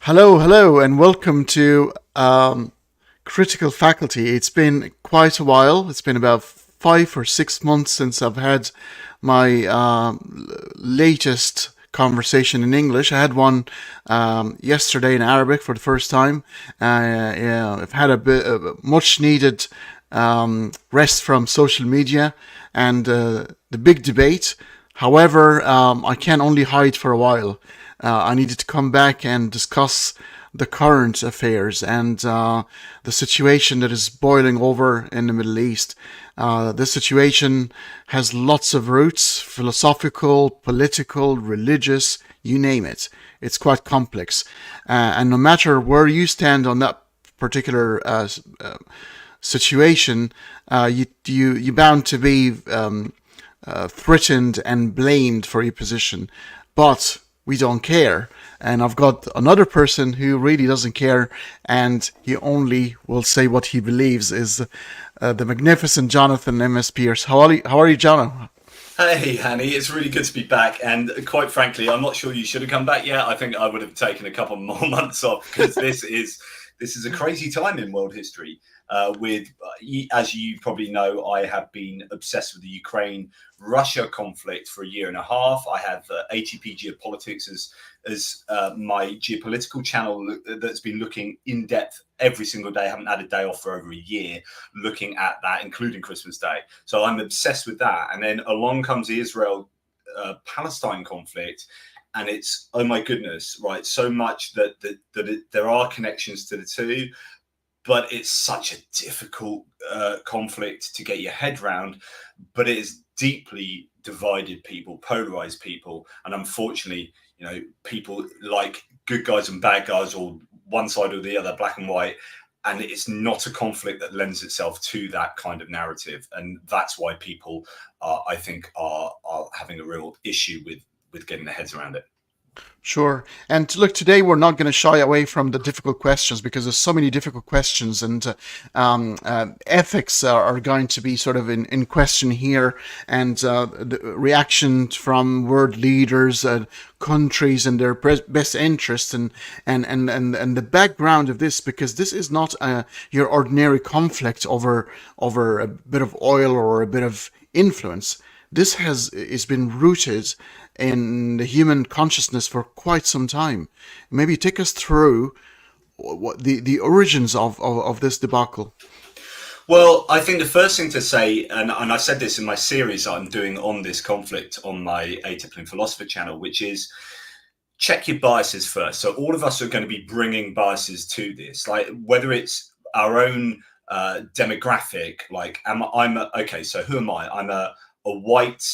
Hello, hello, and welcome to Critical Faculty. It's been quite a while. It's been about 5 or 6 months since I've had my latest conversation in English. I had one yesterday in Arabic for the first time. Yeah, I've had a bit much needed rest from social media and the big debate. However, I can only hide for a while. I needed to come back and discuss the current affairs and the situation that is boiling over in the Middle East. This situation has lots of roots: philosophical, political, religious, you name it. It's quite complex. And no matter where you stand on that particular situation, you're bound to be threatened and blamed for your position. But we don't care. And I've got another person who really doesn't care, and he only will say what he believes. Is the magnificent Jonathan MS Pearce. How are you, Jonathan? Hey, Hanny, it's really good to be back. And quite frankly, I'm not sure you should have come back yet. I think I would have taken a couple more months off because this is a crazy time in world history. As you probably know, I have been obsessed with the Ukraine-Russia conflict for a year and a half. I have ATP Geopolitics as my geopolitical channel that's been looking in depth every single day. I haven't had a day off for over a year looking at that, including Christmas Day. So I'm obsessed with that. And then along comes the Israel Palestine conflict. And it's, oh my goodness, right? So much that there are connections to the two, but it's such a difficult conflict to get your head around. But it has deeply divided people, polarized people, and unfortunately, people like good guys and bad guys, or one side or the other, black and white. And it's not a conflict that lends itself to that kind of narrative, and that's why people, I think, are having a real issue with getting their heads around it. Sure. And look, today we're not going to shy away from the difficult questions because there's so many difficult questions, and ethics are going to be sort of in question here, and the reaction from world leaders, countries, and their best interests, and the background of this, because this is not your ordinary conflict over a bit of oil or a bit of influence. This has been rooted in the human consciousness for quite some time. Maybe take us through what the origins of this debacle. Well, I think the first thing to say, and I said this in my series I'm doing on this conflict on my Atypical Philosopher channel, which is check your biases first. So all of us are going to be bringing biases to this, like whether it's our own demographic, like okay, so who am I? I'm a white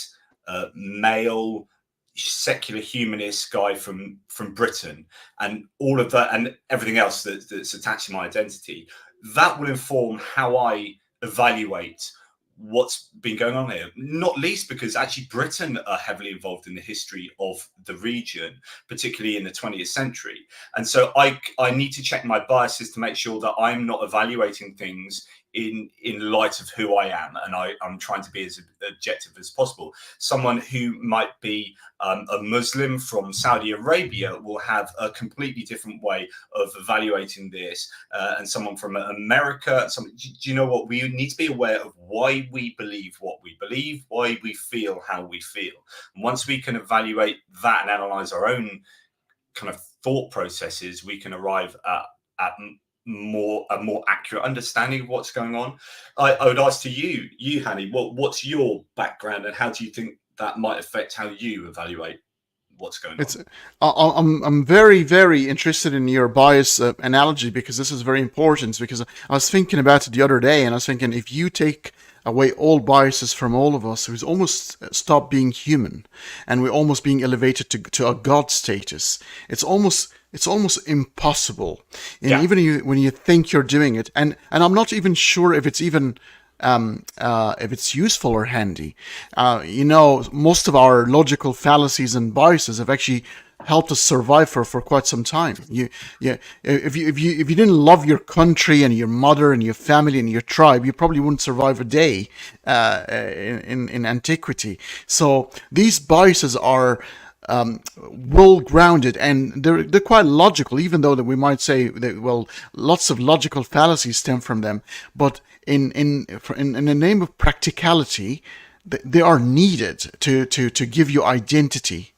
male secular humanist guy from Britain, and all of that and everything else that's attached to my identity, that will inform how I evaluate what's been going on here, not least because actually Britain are heavily involved in the history of the region, particularly in the 20th century. And so I need to check my biases to make sure that I'm not evaluating things in light of who I am, and I'm trying to be as objective as possible. Someone who might be a Muslim from Saudi Arabia will have a completely different way of evaluating this, and someone from America. Do you know what? We need to be aware of why we believe what we believe, why we feel how we feel. And once we can evaluate that and analyze our own kind of thought processes, we can arrive at a more accurate understanding of what's going on. I would ask to you, Hanny, what's your background, and how do you think that might affect how you evaluate what's going It's on? I'm very very interested in your bias analogy, because this is very important. Because I was thinking about it the other day, and I was thinking, if you take away all biases from all of us, we almost stop being human, and we're almost being elevated to a god status. It's almost impossible, and Yeah. even when you think you're doing it, and I'm not even sure if it's useful or handy. Most of our logical fallacies and biases have actually helped us survive for quite some time. If you didn't love your country and your mother and your family and your tribe, you probably wouldn't survive a day in antiquity. So these biases are well grounded, and they're quite logical, even though that we might say that, well, lots of logical fallacies stem from them. But in the name of practicality, they are needed to give you identity.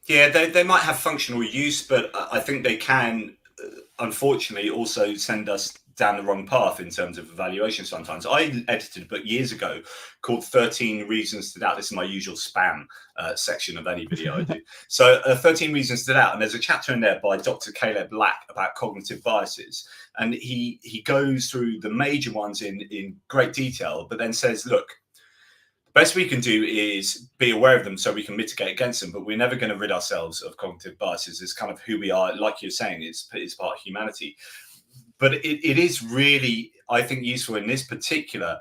Yeah, they might have functional use, but I think they can, unfortunately, also send us down the wrong path in terms of evaluation sometimes. I edited a book years ago called 13 Reasons to Doubt. This is my usual spam section of any video I do. So 13 Reasons to Doubt. And there's a chapter in there by Dr. Caleb Black about cognitive biases. And he goes through the major ones in great detail, but then says, look, best we can do is be aware of them so we can mitigate against them, but we're never going to rid ourselves of cognitive biases. It's kind of who we are. Like you're saying, it's part of humanity. But it is really, I think, useful in this particular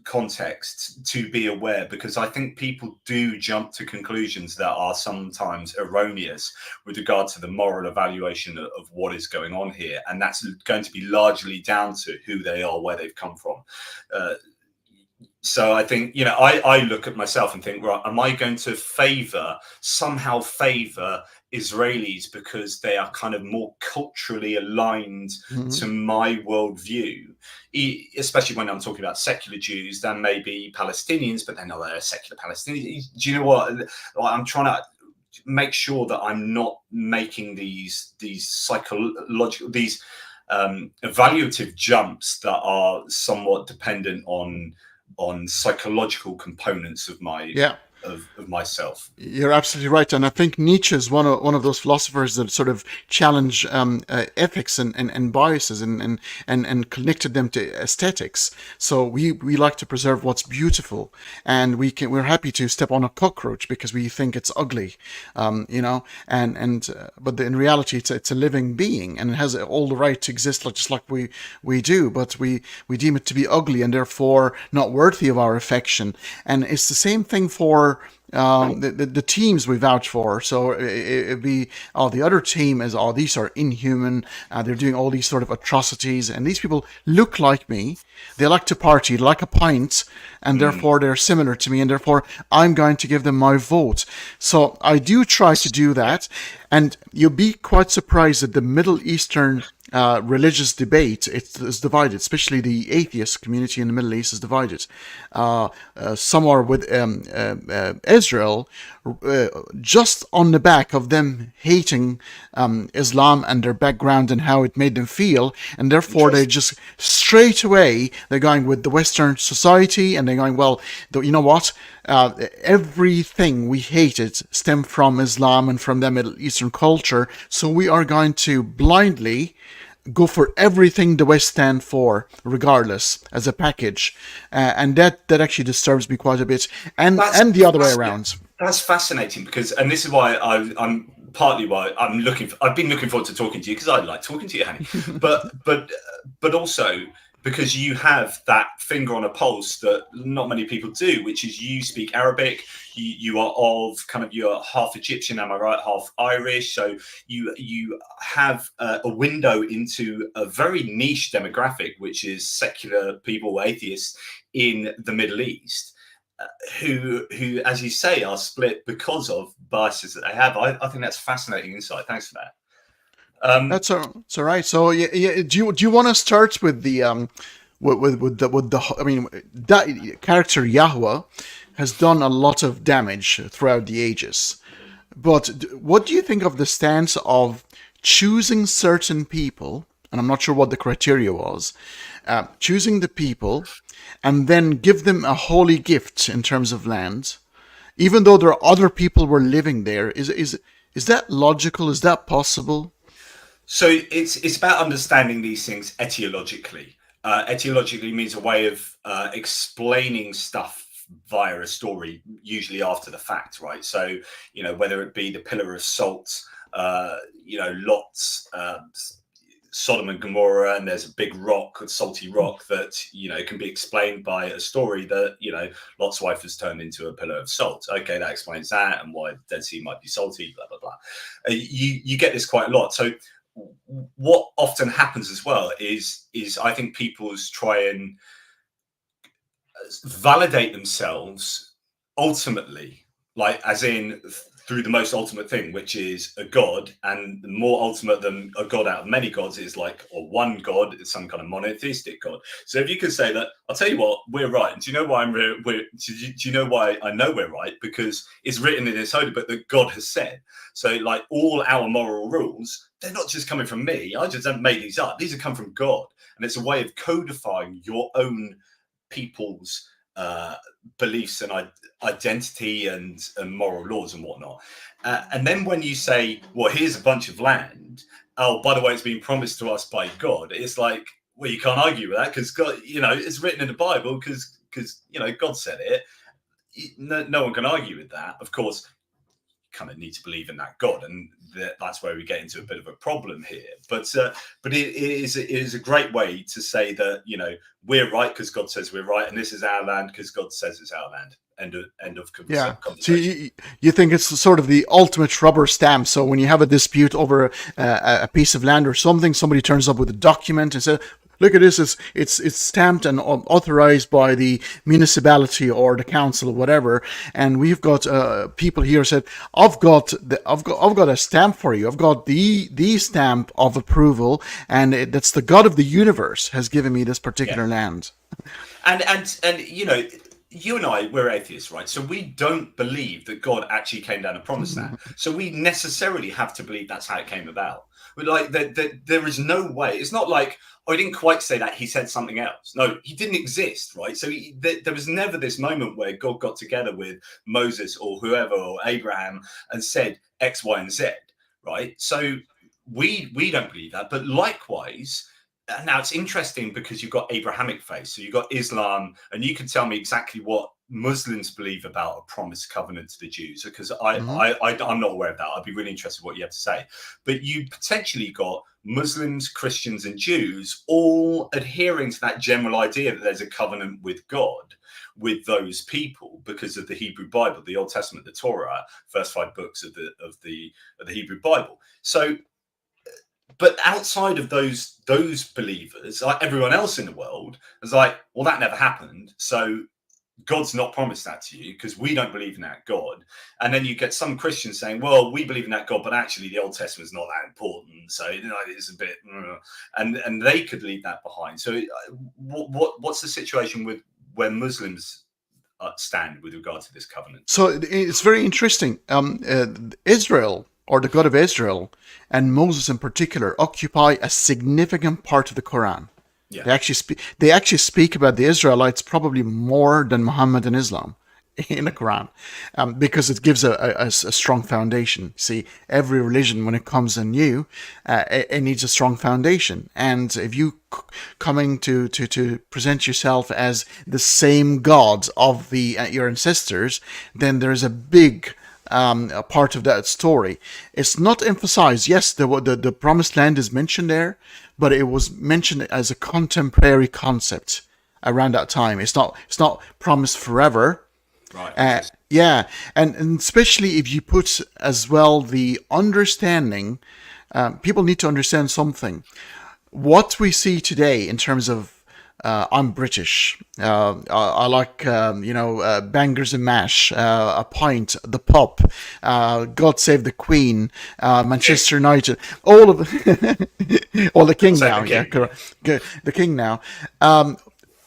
context to be aware, because I think people do jump to conclusions that are sometimes erroneous with regard to the moral evaluation of what is going on here. And that's going to be largely down to who they are, where they've come from. So I think, I look at myself and think, right, am I going to somehow favor Israelis because they are kind of more culturally aligned to my worldview, especially when I'm talking about secular Jews than maybe Palestinians, but they're not secular Palestinians. Do you know what? I'm trying to make sure that I'm not making these psychological, these evaluative jumps that are somewhat dependent on psychological components of myself. You're absolutely right, and I think Nietzsche is one of those philosophers that sort of challenge ethics and biases and connected them to aesthetics. So we like to preserve what's beautiful, and we're happy to step on a cockroach because we think it's ugly, but in reality it's a living being and it has all the right to exist just like we do, but we deem it to be ugly and therefore not worthy of our affection. And it's the same thing for the teams we vouch for. So it'd be, the other team is, these are inhuman, they're doing all these sort of atrocities, and these people look like me, they like to party, they like a pint, and therefore they're similar to me, and therefore I'm going to give them my vote. So I do try to do that, and you'll be quite surprised that the Middle Eastern religious debate is divided, especially the atheist community in the Middle East is divided. Some are with Israel, just on the back of them hating Islam and their background and how it made them feel, and therefore they just straight away they're going with the Western society, and they're going, well, you know what? Everything we hated stemmed from Islam and from the Middle Eastern culture, so we are going to blindly go for everything the West stand for, regardless, as a package, and that actually disturbs me quite a bit, and the other way around. That's fascinating because, and this is why I'm partly why I've been looking forward to talking to you, because I like talking to you, Hanny, but also because you have that finger on a pulse that not many people do, which is you speak Arabic, you are you're half Egyptian, am I right, half Irish, so you have a window into a very niche demographic, which is secular people, atheists in the Middle East, who, as you say, are split because of biases that they have. I think that's fascinating insight. Thanks for that. That's all right. So yeah, do you want to start with the with the I mean, that character Yahweh has done a lot of damage throughout the ages, but what do you think of the stance of choosing certain people? And I'm not sure what the criteria was. Choosing the people and then give them a holy gift in terms of land, even though there are other people were living there. Is that logical? Is that possible? So it's about understanding these things etiologically. Etiologically means a way of explaining stuff via a story, usually after the fact, right? So, whether it be the pillar of salt, Lot's Sodom and Gomorrah, and there's a big rock, a salty rock that, can be explained by a story that, Lot's wife has turned into a pillar of salt. Okay, that explains that and why the Dead Sea might be salty, blah, blah, blah. You get this quite a lot. So what often happens as well is I think people try and validate themselves ultimately like as in through the most ultimate thing, which is a god, and more ultimate than a god out of many gods is like a one god, it's some kind of monotheistic god. So if you could say that, I'll tell you what, we're right. And do you know why do you know why I know we're right? Because it's written in this holy book that God has said. So like all our moral rules, they're not just coming from me. I just haven't made these up. These have come from God, and it's a way of codifying your own people's uh, beliefs and identity and moral laws and whatnot. And then when you say, well, here's a bunch of land, oh, by the way, it's been promised to us by God, it's like, well, you can't argue with that because God, it's written in the Bible because God said it. No one can argue with that. Of course, kind of need to believe in that God, and that's where we get into a bit of a problem here. But it is a great way to say that we're right because God says we're right, and this is our land because God says it's our land. End of Yeah. So conversation. you think it's sort of the ultimate rubber stamp. So when you have a dispute over a piece of land or something, somebody turns up with a document and says, "Look at this! It's stamped and authorized by the municipality or the council or whatever." And we've got people here said, I've got a stamp for you. I've got the stamp of approval, and that's the God of the universe has given me this Yeah, particular land." and you and I, we're atheists, right? So we don't believe that God actually came down and promised that. So we necessarily have to believe that's how it came about. But like, there is no way. It's not like, oh, he didn't quite say that. He said something else. No, he didn't exist, right? So there was never this moment where God got together with Moses or whoever or Abraham and said X, Y, and Z, right? So we don't believe that. But likewise, now it's interesting because you've got Abrahamic faith, so you've got Islam, and you can tell me exactly what Muslims believe about a promised covenant to the Jews, because Hmm. I'm not aware of that. I'd be really interested in what you have to say. But you potentially got Muslims, Christians, and Jews all adhering to that general idea that there's a covenant with God with those people because of the Hebrew Bible, the Old Testament, the Torah, first five books of the Hebrew Bible. So but outside of those believers, like everyone else in the world, is like, well, that never happened. So God's not promised that to you because we don't believe in that God. And then you get some Christians saying, well, we believe in that God, but actually the Old Testament's not that important. So it's a bit, and they could leave that behind. So what's the situation with where Muslims stand with regard to this covenant? So it's very interesting. Israel, or the God of Israel, and Moses in particular, occupy a significant part of the Quran. Yeah. They actually speak about the Israelites probably more than Muhammad and Islam in the Quran, because it gives a strong foundation. See, every religion, when it comes anew, it needs a strong foundation. And if you coming to present yourself as the same God of the your ancestors, then there's a big a part of that story. It's not emphasized. Yes, the promised land is mentioned there, but it was mentioned as a contemporary concept around that time. It's not promised forever. Right. Interesting. Yeah, and especially if you put as well the understanding, people need to understand something. What we see today in terms of I'm British. I like bangers and mash, a pint, the pub, God Save the Queen, Manchester United, all of or the King Say now, the yeah, king. Yeah. the King now.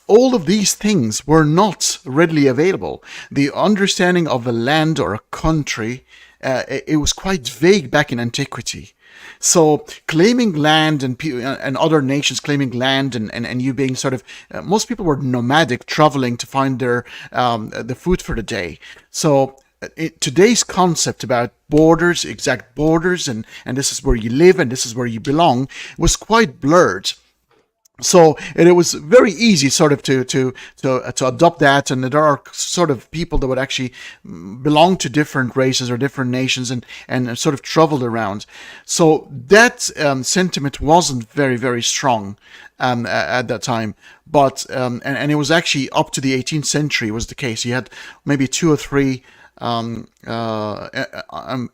All of these things were not readily available. The understanding of a land or a country, it was quite vague back in antiquity. So claiming land and other nations claiming land and you being sort of most people were nomadic, traveling to find their the food for the day. So today's concept about borders, exact borders, and this is where you live and this is where you belong was quite blurred. So it was very easy sort of to adopt that, and there are sort of people that would actually belong to different races or different nations and sort of traveled around. So that sentiment wasn't very strong at that time, but and it was actually up to the 18th century was the case. You had maybe two or three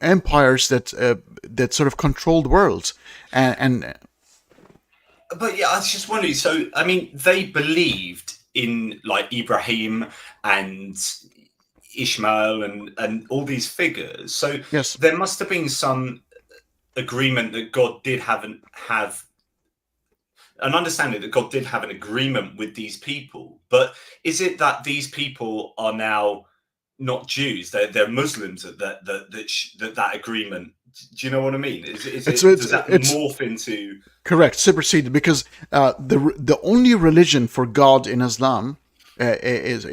empires that sort of controlled the world, and But yeah, I was just wondering. So, I mean, they believed in like Ibrahim and Ishmael and all these figures. So Yes. there must have been some agreement that God did have an understanding that God did have an agreement with these people. But is it that these people are now not Jews? They're Muslims that agreement. Do you know what I mean? Is It's it it's does that it's morph into? correct, superseded, because the only religion for God in Islam is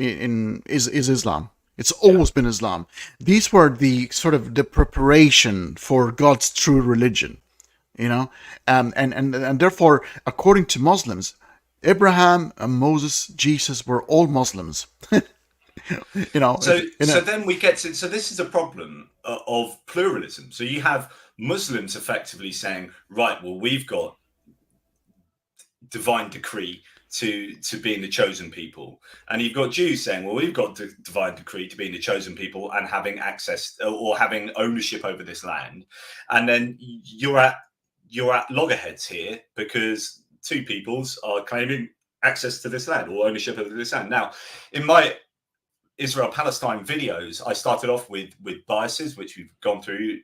Islam. It's Yeah. always been Islam. These were the sort of the preparation for God's true religion, you know, and therefore, according to Muslims, Abraham and Moses, Jesus were all Muslims. You know, So in a then we get to, so this is a problem of pluralism. So you have Muslims effectively saying, right, well, we've got divine decree to being the chosen people, and you've got Jews saying, well, we've got divine decree to being the chosen people and having access or having ownership over this land. And then you're at loggerheads here because two peoples are claiming access to this land or ownership over this land. Now, in my Israel Palestine videos, I started off with biases, which we've gone through,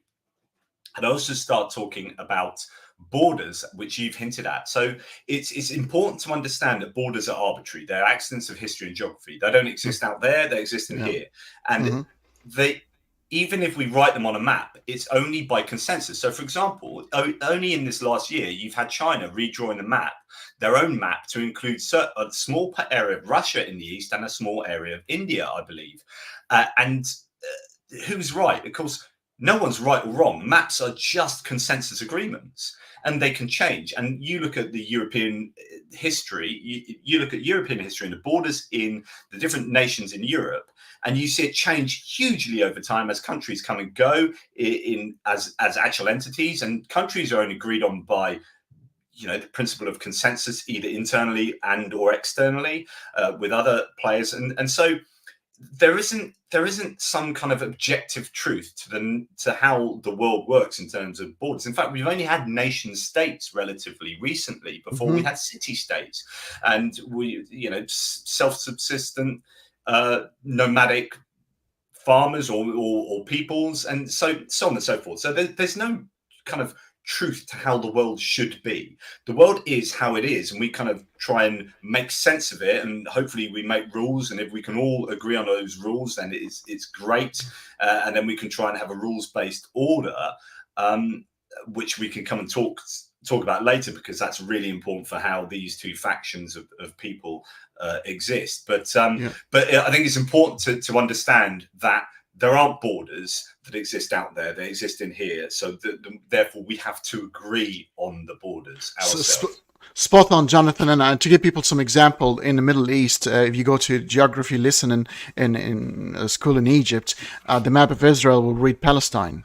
and I also start talking about borders, which you've hinted at. So it's important to understand that borders are arbitrary. They're accidents of history and geography. They don't exist out there, they exist in yeah. here. And Hmm. they, even if we write them on a map, it's only by consensus. So, for example, only in this last year, you've had China redrawing the map, their own map, to include a small area of Russia in the east and a small area of India, I believe. And who's right? Of course, no one's right or wrong. Maps are just consensus agreements, and they can change. And you look at the European history, you look at European history and the borders in the different nations in Europe, and you see it change hugely over time as countries come and go in as actual entities, and countries are only agreed on by the principle of consensus, either internally and or externally with other players, and so there isn't some kind of objective truth to how the world works in terms of borders. In fact, we've only had nation states relatively recently. Before, we Hmm. had city states, and we self-subsistent nomadic farmers or peoples, and so on and so forth. So there's no kind of truth to how the world should be. The world is how it is, and we kind of try and make sense of it, and hopefully we make rules, and if we can all agree on those rules, then it's great. And then we can try and have a rules-based order, um, which we can come and talk about later, because that's really important for how these two factions of people exist. Yeah. But I think it's important to understand that there aren't borders that exist out there; they exist in here. So therefore, we have to agree on the borders ourselves. Spot on, Jonathan. And to give people some example, in the Middle East, if you go to geography lesson in a school in Egypt, the map of Israel will read Palestine.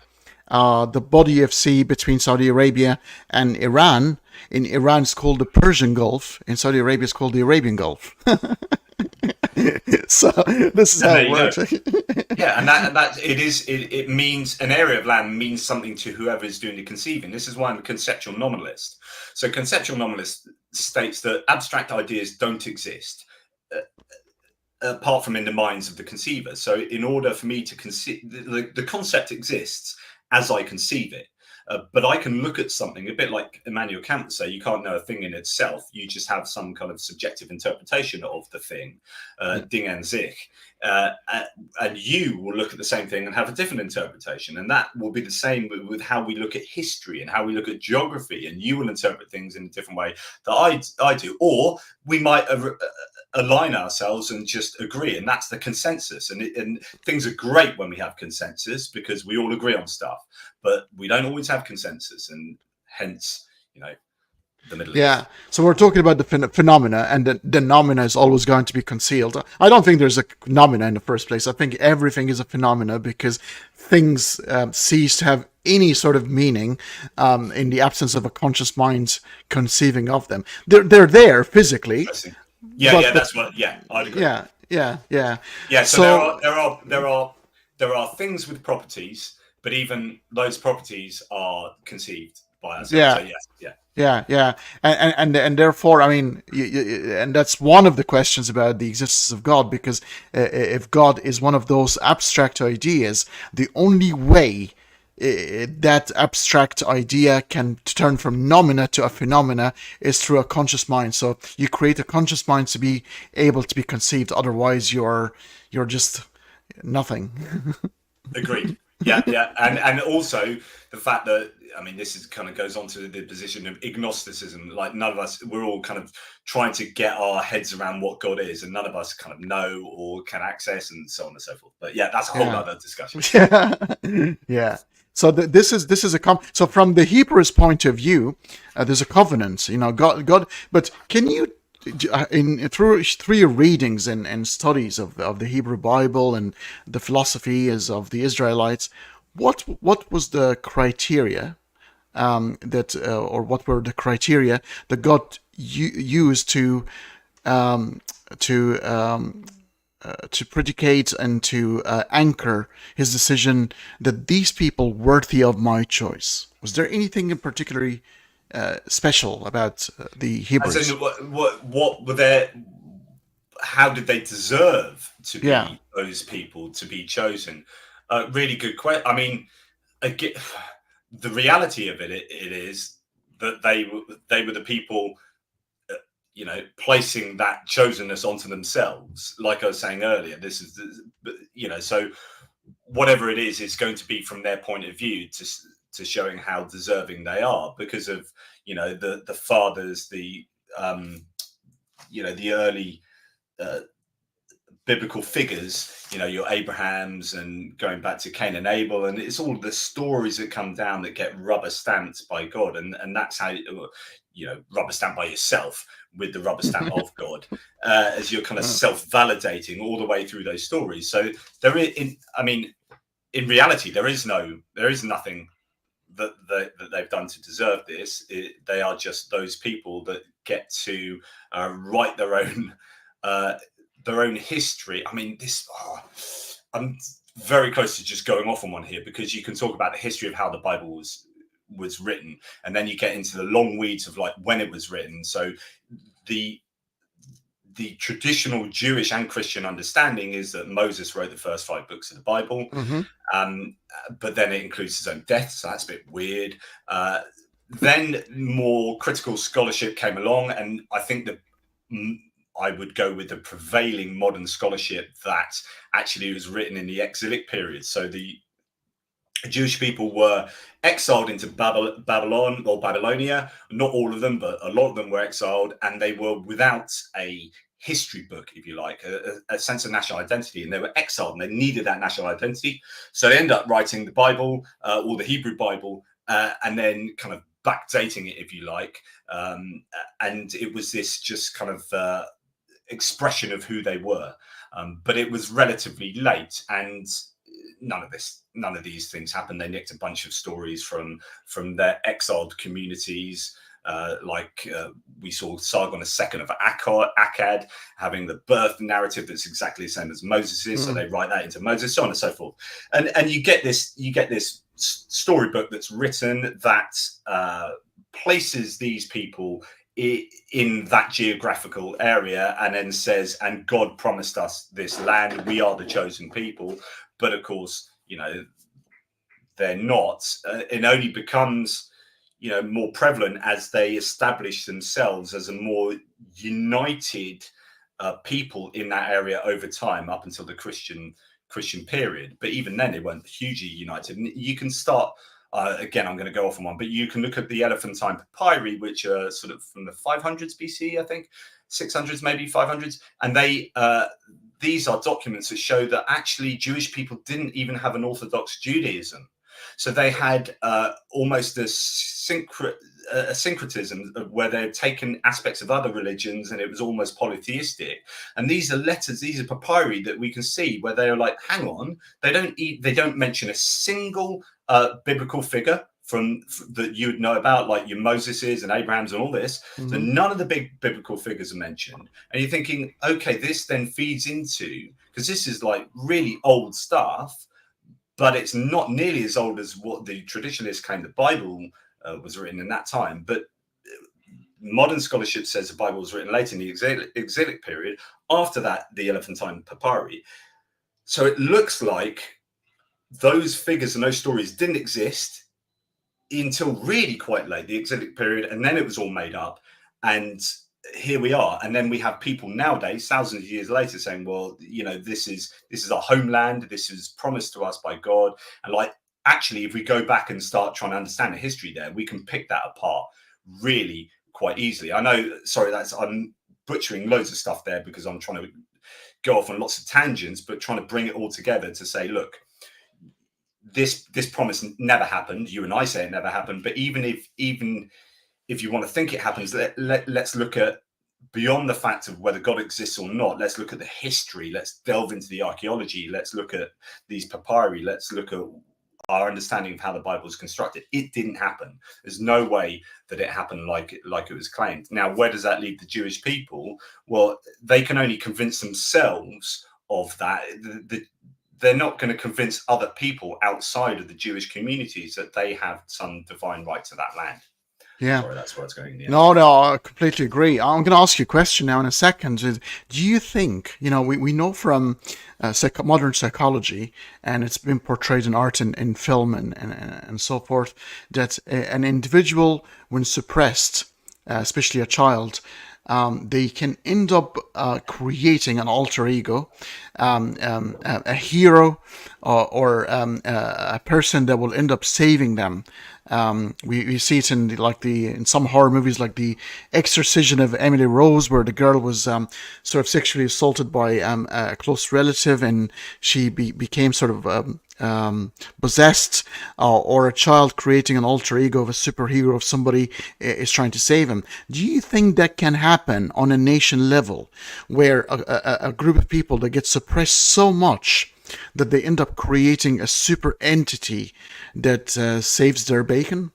The body of sea between Saudi Arabia and Iran. In Iran, it's called the Persian Gulf. In Saudi Arabia, it's called the Arabian Gulf. So this is And how there it you go. works. Yeah, and that it means an area of land means something to whoever is doing the conceiving. This is why I'm a conceptual nominalist. So conceptual nominalist states that abstract ideas don't exist uh, apart from in the minds of the conceiver. So in order for me to conceive, the concept exists as I conceive it. But I can look at something a bit like Immanuel Kant would say, you can't know a thing in itself. You just have some kind of subjective interpretation of the thing, Yeah. Ding an sich. Uh, and you will look at the same thing and have a different interpretation. And that will be the same with how we look at history and how we look at geography. And you will interpret things in a different way that I do. Or we might align ourselves and just agree, and that's the consensus. And things are great when we have consensus because we all agree on stuff, but we don't always have consensus, and hence the Middle Yeah. East. So we're talking about the phenomena, and the nomina is always going to be concealed. I don't think there's a nomina in the first place. I think everything is a phenomena because things cease to have any sort of meaning in the absence of a conscious mind conceiving of them. They're there physically, Interesting. Yeah, but that's what. Yeah, I'd agree. yeah. Yeah, so there So are there are there are there are things with properties, but even those properties are conceived by ourselves. So yeah, yes, yeah. Yeah, and therefore, I mean, and that's one of the questions about the existence of God, because if God is one of those abstract ideas, the only way that abstract idea can turn from nomina to a phenomena is through a conscious mind. So you create a conscious mind to be able to be conceived. Otherwise, you're just nothing. Agreed. Yeah, yeah, and also the fact that, I mean, this is kind of goes on to the position of agnosticism. Like, none of us, we're all kind of trying to get our heads around what God is, and none of us kind of know or can access, and so on and so forth. But yeah, that's a whole Yeah. other discussion. Yeah. Yeah. So this is a so from the Hebrews point of view, there's a covenant. God. But can you, in through your readings and studies of the Hebrew Bible and the philosophy is of the Israelites, what was the criteria that or what were the criteria that God used um, to to predicate and to anchor his decision that these people worthy of my choice? Was there anything in particularly special about the As in, Hebrews? what were their? How did they deserve to Yeah. be those people to be chosen? Really good question. I mean, again, the reality of it is that they were the people, placing that chosenness onto themselves. Like I was saying earlier, this is, so whatever it is going to be from their point of view to showing how deserving they are because of the fathers, the early uh, biblical figures, your Abrahams and going back to Cain and Abel, and it's all the stories that come down that get rubber stamped by God, and that's how rubber stamped by yourself with the rubber stamp of God, as you're kind of self-validating all the way through those stories. So in reality, there is nothing that they've done to deserve this. They are just those people that get to write their own history. I mean, I'm very close to just going off on one here, because you can talk about the history of how the Bible was written, and then you get into the long weeds of like when it was written. So the traditional Jewish and Christian understanding is that Moses wrote the first 5 books of the Bible, Mm-hmm. but then it includes his own death, so that's a bit weird. Then more critical scholarship came along, and I think that I would go with the prevailing modern scholarship that actually was written in the exilic period. So the Jewish people were exiled into Babylon or Babylonia. Not all of them, but a lot of them were exiled, and they were without a history book, if you like, a sense of national identity, and they were exiled and they needed that national identity. So they ended up writing the Bible, or the Hebrew Bible, and then kind of backdating it, if you like. And it was this just kind of expression of who they were. But it was relatively late, and none of these things happened. They nicked a bunch of stories from their exiled communities. We saw Sargon II of Akkad having the birth narrative that's exactly the same as Moses's, so they write that into Moses, so on and so forth. And you get this storybook that's written that places these people in that geographical area, and then says, and God promised us this land, we are the chosen people. But of course, they're not. It only becomes more prevalent as they establish themselves as a more united people in that area over time, up until the Christian period. But even then, they weren't hugely united. And you can start. Again, I'm going to go off on one, but you can look at the Elephantine papyri, which are sort of from the 500s BC, I think, 600s, maybe 500s, and these are documents that show that actually Jewish people didn't even have an Orthodox Judaism. So they had almost a syncretism where they'd taken aspects of other religions, and it was almost polytheistic. And these are letters, these are papyri that we can see where they are like, hang on, they don't mention a single biblical figure from that you would know about, like your Moseses and Abrahams and all this. So none of the big biblical figures are mentioned. And you're thinking, okay, this then feeds into, because this is like really old stuff, but it's not nearly as old as what the traditionalists claim the Bible was written in that time. But modern scholarship says the Bible was written late in the exilic period. After that, the Elephantine Papyri. So it looks like those figures and those stories didn't exist until really quite late, the exilic period, and then it was all made up. And here we are. And then we have people nowadays, thousands of years later, saying, well, this is our homeland, this is promised to us by God. And like, actually, if we go back and start trying to understand the history there, we can pick that apart really quite easily. I know, sorry, I'm butchering loads of stuff there because I'm trying to go off on lots of tangents, but trying to bring it all together to say, look, this promise never happened. You and I say it never happened, but even if you want to think it happens, let's look at beyond the fact of whether God exists or not. Let's look at the history. Let's delve into the archaeology. Let's look at these papyri. Let's look at our understanding of how the Bible is constructed. It didn't happen. There's no way that it happened like it was claimed. Now, where does that leave the Jewish people? Well, they can only convince themselves of that. They're not going to convince other people outside of the Jewish communities that they have some divine right to that land. Yeah. Sorry, that's where it's going in the end. No, I completely agree. I'm going to ask you a question now in a second. Do you think, we know from modern psychology, and it's been portrayed in art and film and so forth, that an individual, when suppressed, especially a child, they can end up creating an alter ego, a hero, or a person that will end up saving them. We see it in some horror movies, like the Exorcism of Emily Rose, where the girl was sort of sexually assaulted by a close relative, and she became sort of possessed, or a child creating an alter ego of a superhero if somebody is trying to save him. Do you think that can happen on a nation level, where a group of people that get suppressed so much that they end up creating a super entity that saves their bacon?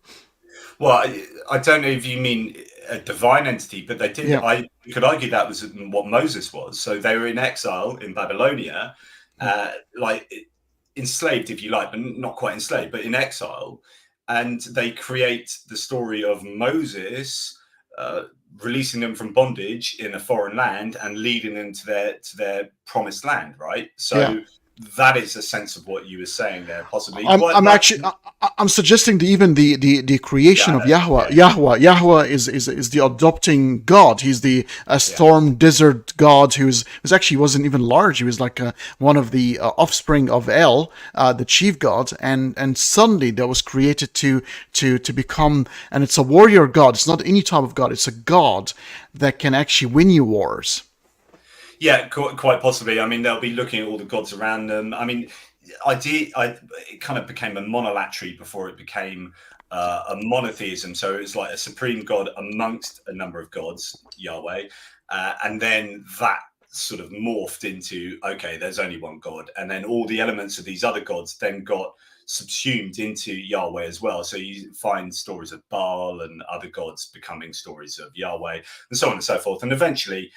Well, I don't know if you mean a divine entity, but they did. Yeah. I could argue that was what Moses was. So they were in exile in Babylonia, like enslaved, if you like, but not quite enslaved, but in exile. And they create the story of Moses releasing them from bondage in a foreign land and leading them to their promised land, right? So Yeah. that is a sense of what you were saying there, possibly. I'm suggesting even the creation of Yahweh. Yahweh is the adopting God. He's the storm desert God who's actually wasn't even large. He was like one of the offspring of El, the chief god, and suddenly that was created to become, and it's a warrior god. It's not any type of god. It's a god that can actually win you wars. Yeah, quite possibly. I mean, they'll be looking at all the gods around them. I mean, it kind of became a monolatry before it became a monotheism. So it's like a supreme god amongst a number of gods, Yahweh, and then that sort of morphed into, okay, there's only one god, and then all the elements of these other gods then got subsumed into Yahweh as well. So you find stories of Baal and other gods becoming stories of Yahweh, and so on and so forth. And eventually,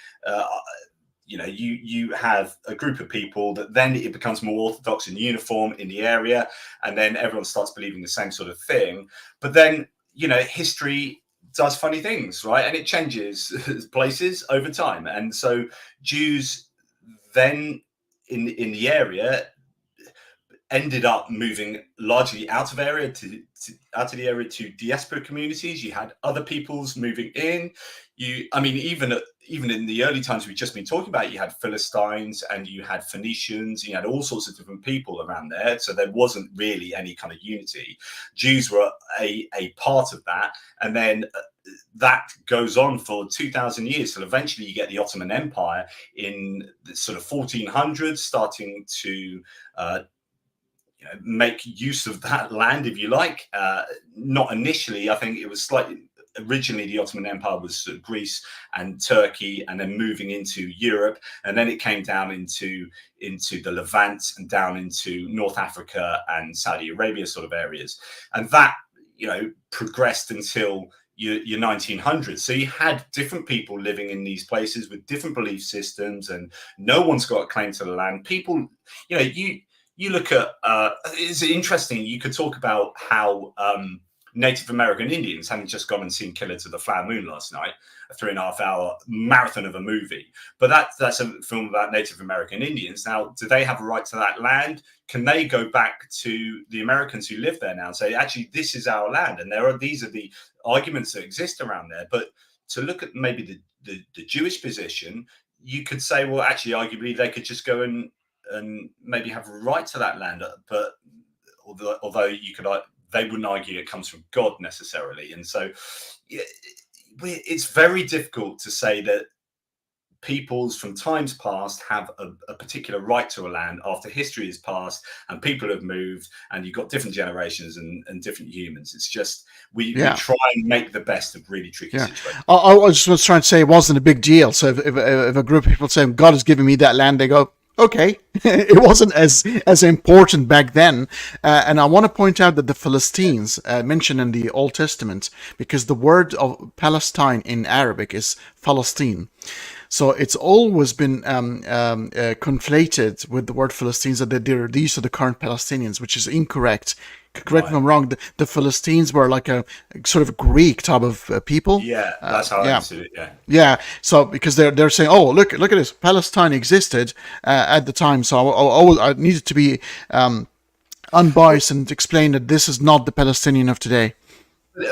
you have a group of people that then it becomes more orthodox and uniform in the area, and then everyone starts believing the same sort of thing. But then, history does funny things, right? And it changes places over time. And so Jews then in the area ended up moving largely out of the area to diaspora communities. You had other peoples moving in. Even in the early times we've just been talking about, you had Philistines and you had Phoenicians, and you had all sorts of different people around there. So there wasn't really any kind of unity. Jews were a part of that. And then that goes on for 2,000 years. So eventually you get the Ottoman Empire in the sort of 1400s starting to make use of that land, if you like. Not initially. I think it was slightly. Originally, the Ottoman Empire was Greece and Turkey, and then moving into Europe, and then it came down into the Levant and down into North Africa and Saudi Arabia sort of areas, and that progressed until your 1900s. So you had different people living in these places with different belief systems, and no one's got a claim to the land. People, you look at it's interesting. You could talk about how Native American Indians, having just gone and seen Killers of the Flower Moon last night, a 3.5 hour marathon of a movie. But that's a film about Native American Indians. Now, do they have a right to that land? Can they go back to the Americans who live there now and say, actually, this is our land, and these are the arguments that exist around there? But to look at maybe the Jewish position, you could say, well, actually, arguably, they could just go and maybe have a right to that land. But although you could, they wouldn't argue it comes from God necessarily. And so it's very difficult to say that peoples from times past have a particular right to a land after history has passed and people have moved and you've got different generations and different humans. It's just we try and make the best of really tricky situations. I just was trying to say it wasn't a big deal. So if a group of people say God has given me that land, they go, okay, it wasn't as important back then. And I want to point out that the Philistines mentioned in the Old Testament, because the word of Palestine in Arabic is Palestine. So it's always been conflated with the word Philistines, that these are the current Palestinians, which is incorrect. Correct me if I'm wrong. The Philistines were like a sort of Greek type of people. Yeah, that's how I understood it. Yeah. Yeah. So because they're saying, oh, look at this, Palestine existed at the time. So I needed to be unbiased and explain that this is not the Palestinian of today.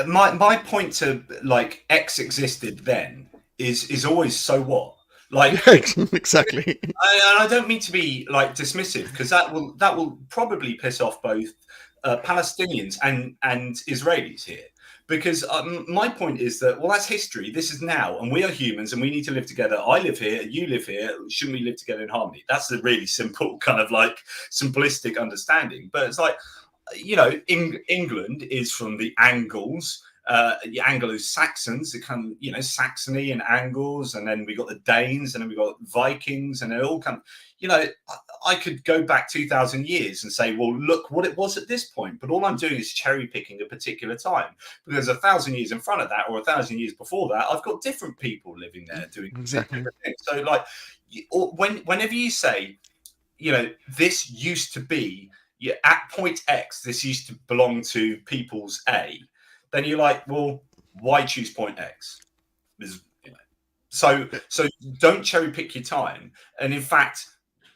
My point to like X existed then is always, so what? Like exactly. I don't mean to be like dismissive, because that will probably piss off both Palestinians and Israelis here, because my point is that, well, that's history, this is now, and we are humans and we need to live together. I live here, you live here, shouldn't we live together in harmony? That's a really simple kind of like simplistic understanding. But it's like, you know, England is from the Angles, the Anglo-Saxons. It come, you know, Saxony and Angles, and then we got the Danes, and then we got Vikings, and they all come. You know, I could go back 2,000 years and say, well, look what it was at this point. But all I'm doing is cherry picking a particular time, because 1,000 years in front of that, or 1,000 years before that, I've got different people living there doing different things. So, like, whenever you say, you know, this used to be, at point X, this used to belong to people's A, then you're like, well, why choose point X? So don't cherry pick your time. And in fact,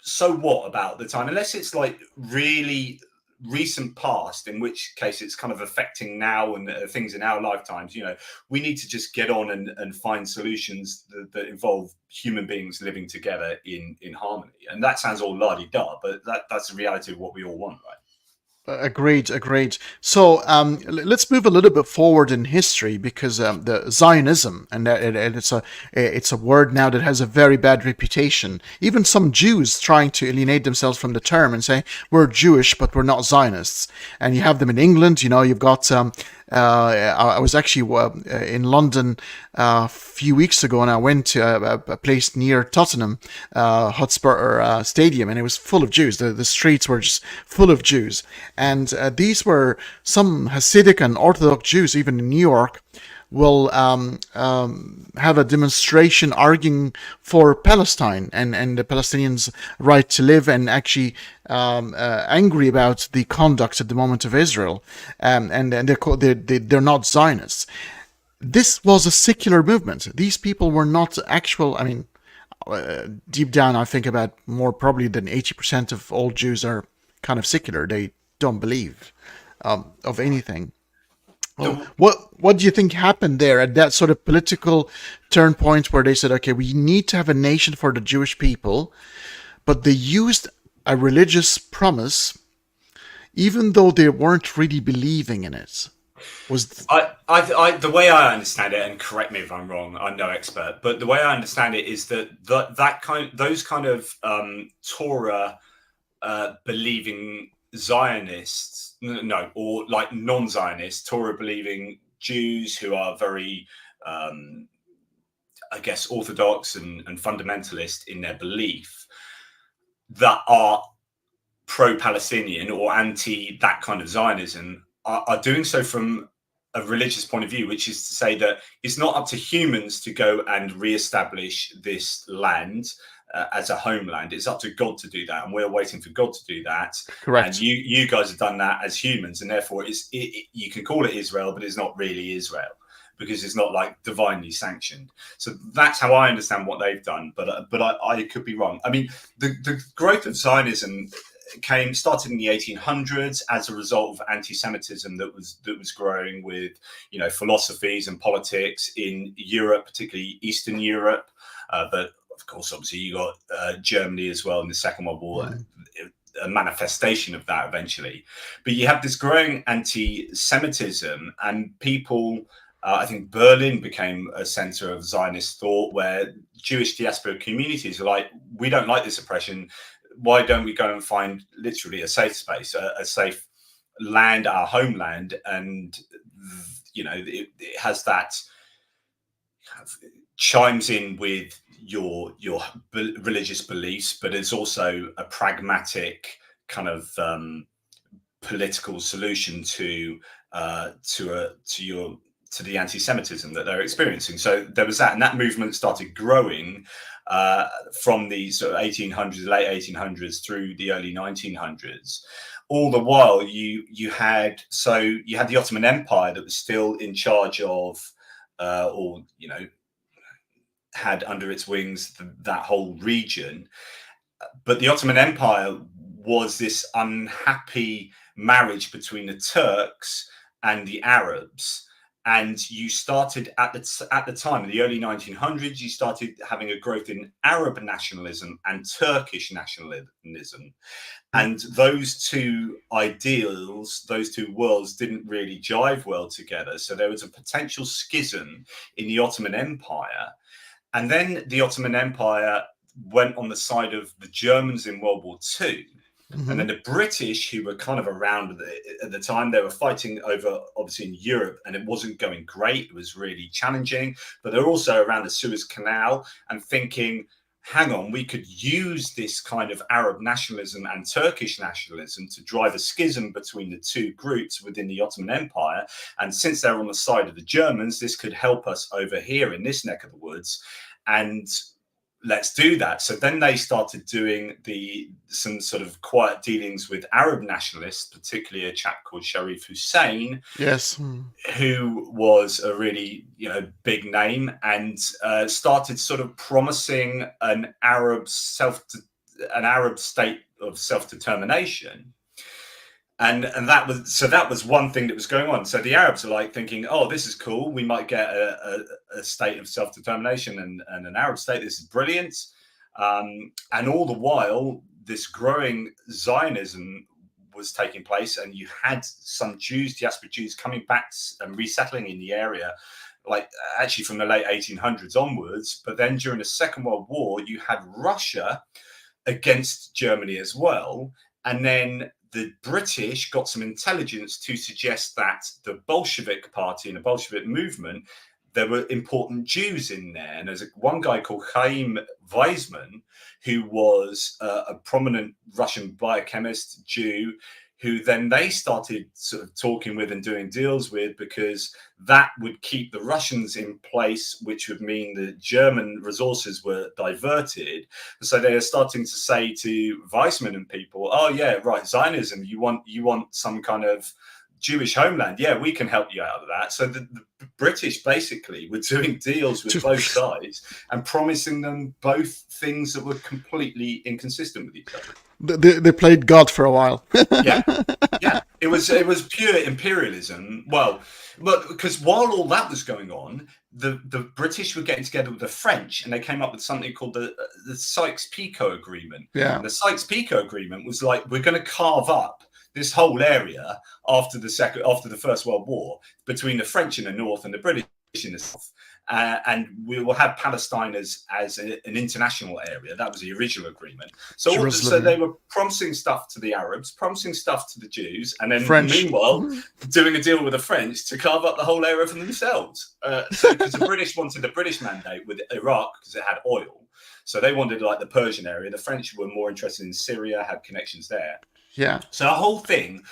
so what about the time? Unless it's like really recent past, in which case it's kind of affecting now and things in our lifetimes. You know, we need to just get on and find solutions that involve human beings living together in harmony. And that sounds all la-di-da, but that's the reality of what we all want, right? Agreed. So let's move a little bit forward in history, because the Zionism, and it's a word now that has a very bad reputation. Even some Jews trying to alienate themselves from the term and say we're Jewish but we're not Zionists. And you have them in England. You know, you've got. I was actually in London a few weeks ago, and I went to a place near Tottenham Hotspur Stadium, and it was full of Jews. The streets were just full of Jews, and these were some Hasidic and Orthodox Jews, even in New York, will have a demonstration arguing for Palestine and the Palestinians' right to live, and actually angry about the conduct at the moment of Israel, and they're not Zionists. This was a secular movement. These people were not actual. I mean, deep down, I think about more probably than 80% of all Jews are kind of secular. They don't believe of anything. Well, what do you think happened there at that sort of political turn point where they said, okay, we need to have a nation for the Jewish people, but they used a religious promise, even though they weren't really believing in it? The way I understand it, and correct me if I'm wrong, I'm no expert, but the way I understand it is that those kind of Torah believing Zionists, no, or like non-Zionists, Torah believing Jews who are very, I guess, orthodox and fundamentalist in their belief, that are pro-Palestinian or anti that kind of Zionism, are doing so from a religious point of view, which is to say that it's not up to humans to go and re-establish this land. as a homeland. It's up to God to do that, and we're waiting for God to do that. And Correct. you guys have done that as humans, and therefore you can call it Israel, but it's not really Israel because it's not like divinely sanctioned. So that's how I understand what they've done. But I could be wrong. I mean, the growth of Zionism started in the 1800s as a result of anti-Semitism that was growing with, philosophies and politics in Europe, particularly Eastern Europe, but of course, obviously, you got Germany as well in the Second World War, a manifestation of that eventually. But you have this growing anti-Semitism, and people, I think Berlin became a center of Zionist thought, where Jewish diaspora communities are like, we don't like this oppression. Why don't we go and find literally a safe space, a safe land, our homeland? And, it has that chimes in with your religious beliefs, but it's also a pragmatic kind of political solution to the anti-Semitism that they're experiencing. So there was that, and that movement started growing from the sort of 1800s, late 1800s through the early 1900s. All the while, you had the Ottoman Empire that was still in charge of, had under its wings that whole region. But the Ottoman Empire was this unhappy marriage between the Turks and the Arabs. And you started at the time, in the early 1900s, you started having a growth in Arab nationalism and Turkish nationalism. And those two ideals, those two worlds didn't really jive well together. So there was a potential schism in the Ottoman Empire. And then the Ottoman Empire went on the side of the Germans in World War II. Mm-hmm. And then the British, who were kind of around at the time, they were fighting over, obviously, in Europe, and it wasn't going great. It was really challenging. But they're also around the Suez Canal and thinking, hang on, we could use this kind of Arab nationalism and Turkish nationalism to drive a schism between the two groups within the Ottoman Empire. And since they're on the side of the Germans, this could help us over here in this neck of the woods. And let's do that. So then they started doing some sort of quiet dealings with Arab nationalists, particularly a chap called Sharif Hussein. Yes. Who was a really big name, and started sort of promising an Arab state of self-determination. And that was one thing that was going on. So the Arabs are like thinking, oh, this is cool. We might get a state of self-determination and an Arab state. This is brilliant. And all the while, this growing Zionism was taking place, and you had some diaspora Jews coming back and resettling in the area, like actually from the late 1800s onwards. But then during the Second World War, you had Russia against Germany as well. And then the British got some intelligence to suggest that the Bolshevik party and the Bolshevik movement, there were important Jews in there. And there's one guy called Chaim Weizmann, who was a prominent Russian biochemist Jew, who then they started sort of talking with and doing deals with, because that would keep the Russians in place, which would mean the German resources were diverted. So they are starting to say to Weizmann and people, oh yeah, right, Zionism, you want some kind of Jewish homeland. Yeah, we can help you out of that. So the British basically were doing deals with both sides and promising them both things that were completely inconsistent with each other. They played God for a while. yeah. It was pure imperialism. Well, but because while all that was going on, the British were getting together with the French, and they came up with something called the Sykes-Picot Agreement. Yeah. And the Sykes-Picot Agreement was like, we're going to carve up this whole area after the First World War between the French in the north and the British in the south. And we will have Palestine as an international area. That was the original agreement. So they were promising stuff to the Arabs, promising stuff to the Jews, and then meanwhile doing a deal with the French to carve up the whole area for themselves. So because the British wanted the British mandate with Iraq because it had oil. So they wanted like the Persian area. The French were more interested in Syria, had connections there. Yeah. So the whole thing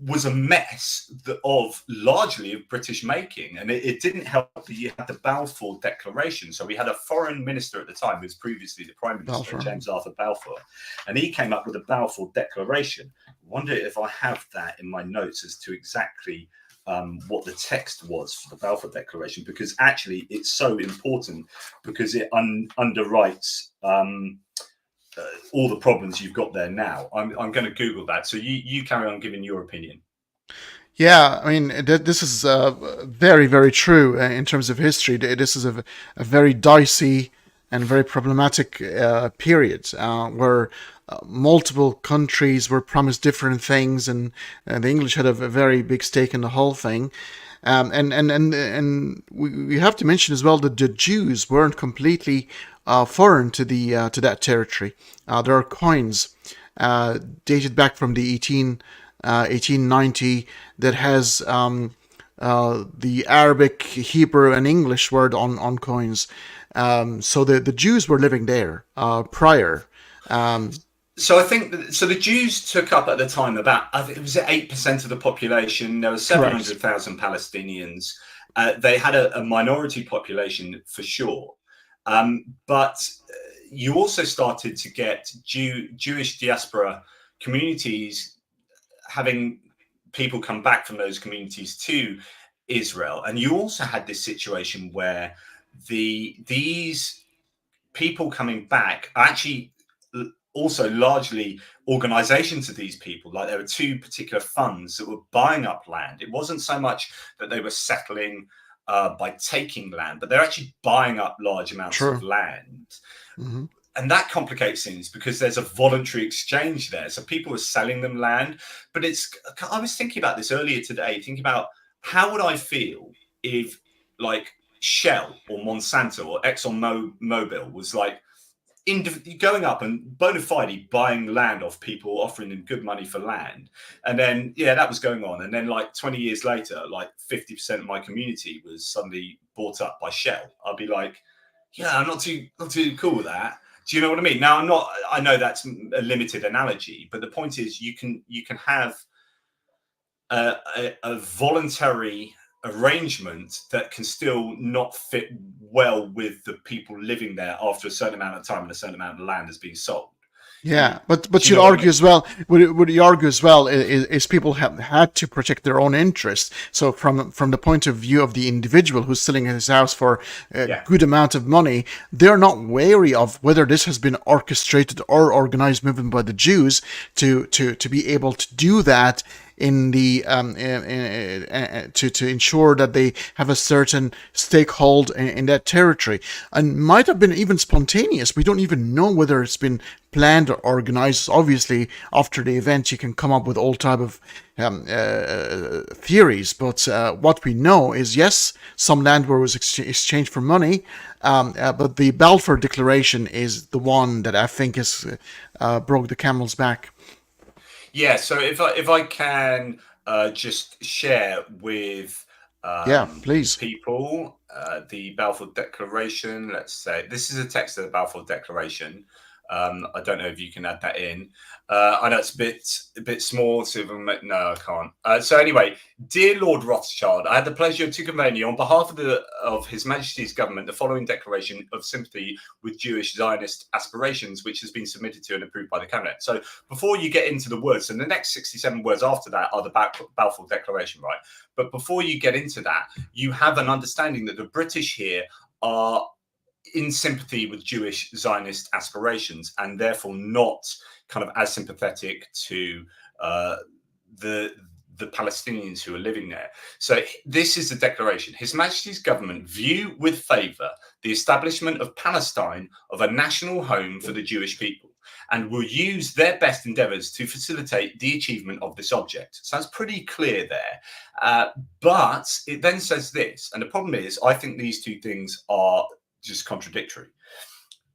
was a mess of largely of British making, and it didn't help that you had the Balfour Declaration. So we had a foreign minister at the time, who was previously the Prime Minister, Balfour. James Arthur Balfour, and he came up with the Balfour Declaration. I wonder if I have that in my notes as to exactly what the text was for the Balfour Declaration, because actually it's so important, because it underwrites all the problems you've got there now. I'm going to Google that. So you carry on giving your opinion. Yeah, I mean, this is very, very true in terms of history. This is a very dicey and very problematic period where multiple countries were promised different things, and the English had a very big stake in the whole thing. And we have to mention as well that the Jews weren't completely foreign to the to that territory. There are coins dated back from the 1890 that has the Arabic, Hebrew, and English word on coins. So the Jews were living there prior. So I think so. The Jews took up at the time about, I think it was 8% of the population. There were Correct. 700,000 Palestinians. They had a minority population for sure, but you also started to get Jewish diaspora communities having people come back from those communities to Israel, and you also had this situation where these people coming back are actually also largely organizations of these people. Like, there were two particular funds that were buying up land. It wasn't so much that they were settling by taking land, but they're actually buying up large amounts of True. land. Mm-hmm. And that complicates things because there's a voluntary exchange there. So people are selling them land. But I was thinking about this earlier today, thinking about how would I feel if, like, Shell or Monsanto or ExxonMobil was like going up and bona fide buying land off people, offering them good money for land. And then, yeah, that was going on. And then, like, 20 years later, like 50% of my community was suddenly bought up by Shell. I'd be like, yeah, I'm not too cool with that. Do you know what I mean? Now, I know that's a limited analogy, but the point is you can have a voluntary arrangement that can still not fit well with the people living there after a certain amount of time and a certain amount of land has been sold. Yeah, Do but you you'd know what I argue mean? as well. Would you argue as well is people have had to protect their own interests. So from the point of view of the individual who's selling his house for a Yeah. good amount of money, they're not wary of whether this has been orchestrated or organized movement by the Jews to be able to do that in the to ensure that they have a certain stakehold in that territory, and might have been even spontaneous. We don't even know whether it's been planned or organized. Obviously, after the event, you can come up with all type of theories, but what we know is, yes, some land was exchanged for money, but the Balfour Declaration is the one that I think is broke the camel's back. Yeah. So if I can just share with Yeah, please. people the Balfour Declaration. Let's say this is a text of the Balfour Declaration. I don't know if you can add that in. I know it's a bit small. So no, I can't. So anyway, dear Lord Rothschild, I had the pleasure to convey you on behalf of His Majesty's government the following declaration of sympathy with Jewish Zionist aspirations, which has been submitted to and approved by the cabinet. So before you get into the words, and the next 67 words after that are the Balfour Declaration, right? But before you get into that, you have an understanding that the British here are in sympathy with Jewish Zionist aspirations, and therefore not kind of as sympathetic to the Palestinians who are living there. So this is the declaration. His Majesty's government view with favour the establishment of Palestine of a national home for the Jewish people, and will use their best endeavours to facilitate the achievement of this object. So that's pretty clear there. But it then says this, and the problem is, I think these two things are just contradictory.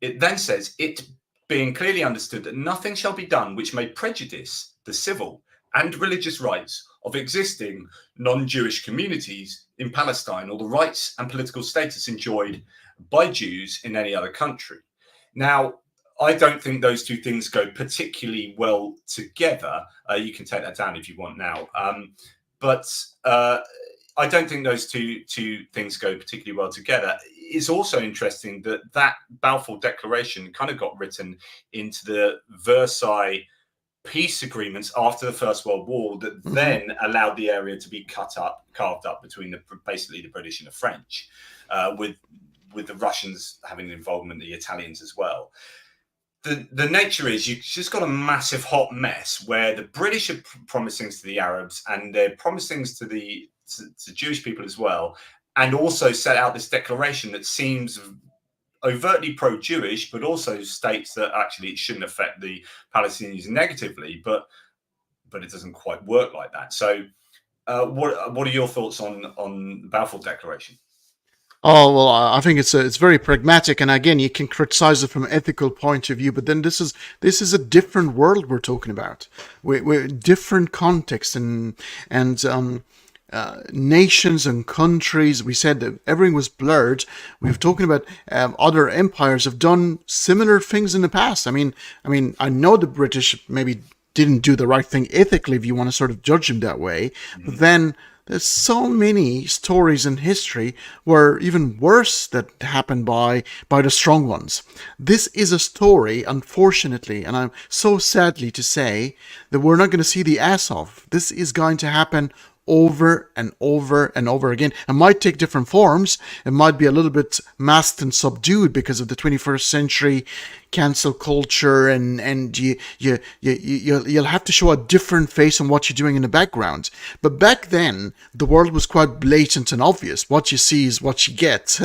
It then says, it being clearly understood that nothing shall be done which may prejudice the civil and religious rights of existing non-Jewish communities in Palestine, or the rights and political status enjoyed by Jews in any other country. Now, I don't think those two things go particularly well together. You can take that down if you want now. But I don't think those two things go particularly well together. It's also interesting that that Balfour Declaration kind of got written into the Versailles peace agreements after the First World War that Hmm. then allowed the area to be carved up between basically the British and the French, with the Russians having involvement, the Italians as well. The nature is you've just got a massive hot mess where the British are promising to the Arabs and they're promising to to Jewish people as well, and also set out this declaration that seems overtly pro-Jewish, but also states that actually it shouldn't affect the Palestinians negatively, but it doesn't quite work like that. So, what are your thoughts on the Balfour Declaration? Oh well, I think it's very pragmatic, and again, you can criticize it from an ethical point of view. But then this is a different world we're talking about. We're different context and nations and countries. We said that everything was blurred. We've talking about other empires have done similar things in the past. I know the British maybe didn't do the right thing ethically, if you want to sort of judge them that way. But Mm-hmm. then there's so many stories in history where even worse that happened by the strong ones. This is a story, unfortunately, and I'm so sadly to say that we're not going to see the ass of. This is going to happen over and over and over again. It might take different forms. It might be a little bit masked and subdued because of the 21st century cancel culture, and you'll have to show a different face on what you're doing in the background. But back then, the world was quite blatant and obvious. What you see is what you get,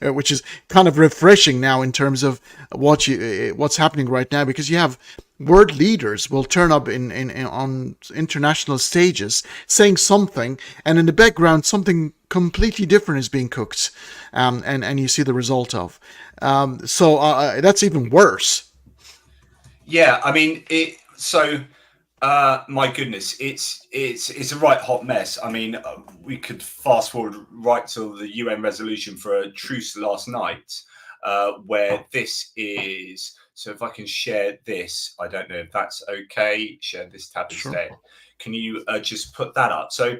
which is kind of refreshing now in terms of what's happening right now, because you have world leaders will turn up in on international stages saying something, and in the background something completely different is being cooked, and you see the result of. So that's even worse. Yeah, I mean it. So, my goodness, it's a right hot mess. I mean, we could fast forward right to the UN resolution for a truce last night, where this is. So, if I can share this, I don't know if that's okay. Share this tab Sure. instead. Can you just put that up? So,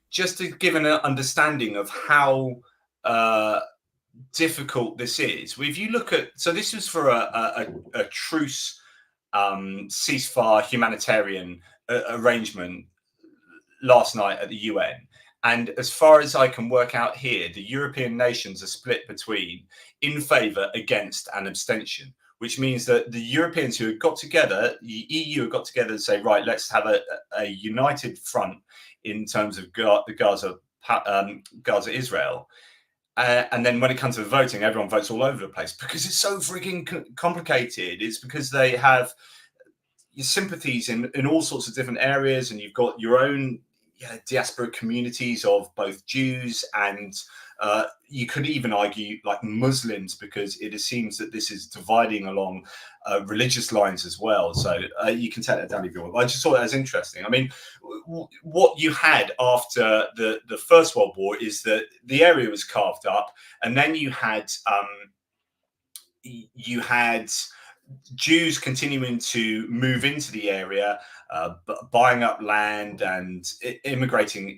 just to give an understanding of how uh, difficult this is, if you look at, so this was for a truce, ceasefire humanitarian arrangement last night at the UN. And as far as I can work out here, the European nations are split between in favour, against, and abstention, which means that the Europeans who have got together, the EU have got together and say, right, let's have a united front in terms of the Gaza Israel. And then when it comes to the voting, everyone votes all over the place because it's so freaking complicated. It's because they have your sympathies in all sorts of different areas, and you've got your own, yeah, diaspora communities of both Jews and you could even argue like Muslims, because it seems that this is dividing along religious lines as well. So you can take that down if you want. I just thought that was interesting. I mean, what you had after the First World War is that the area was carved up, and then you had Jews continuing to move into the area, buying up land and immigrating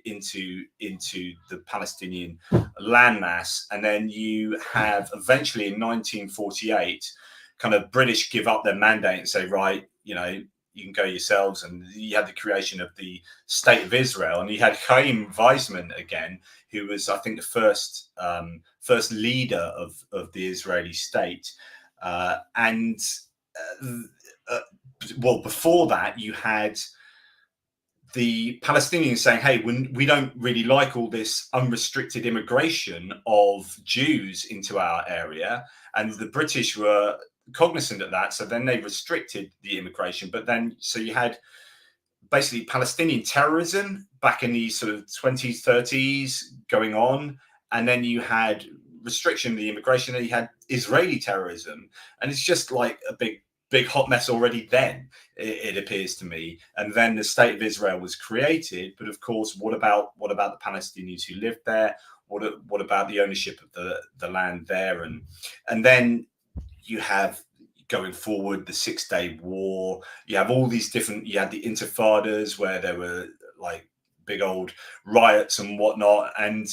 into the Palestinian landmass, and then you have eventually in 1948, kind of British give up their mandate and say, right, you can go yourselves, and you had the creation of the State of Israel, and you had Chaim Weizmann again, who was, I think, the first leader of the Israeli state. And uh, well, before that, you had the Palestinians saying, hey, we don't really like all this unrestricted immigration of Jews into our area. And the British were cognizant of that. So then they restricted the immigration. But then, so you had basically Palestinian terrorism back in the sort of 20s, 30s going on. And then you had restriction of the immigration, and you had Israeli terrorism. And it's just like a big hot mess already then, it appears to me. And then the state of Israel was created. But of course, what about the Palestinians who lived there? What about the ownership of the land there? And then you have going forward, the 6 Day War. You have all these different. You had the Intifadas where there were like big old riots and whatnot, and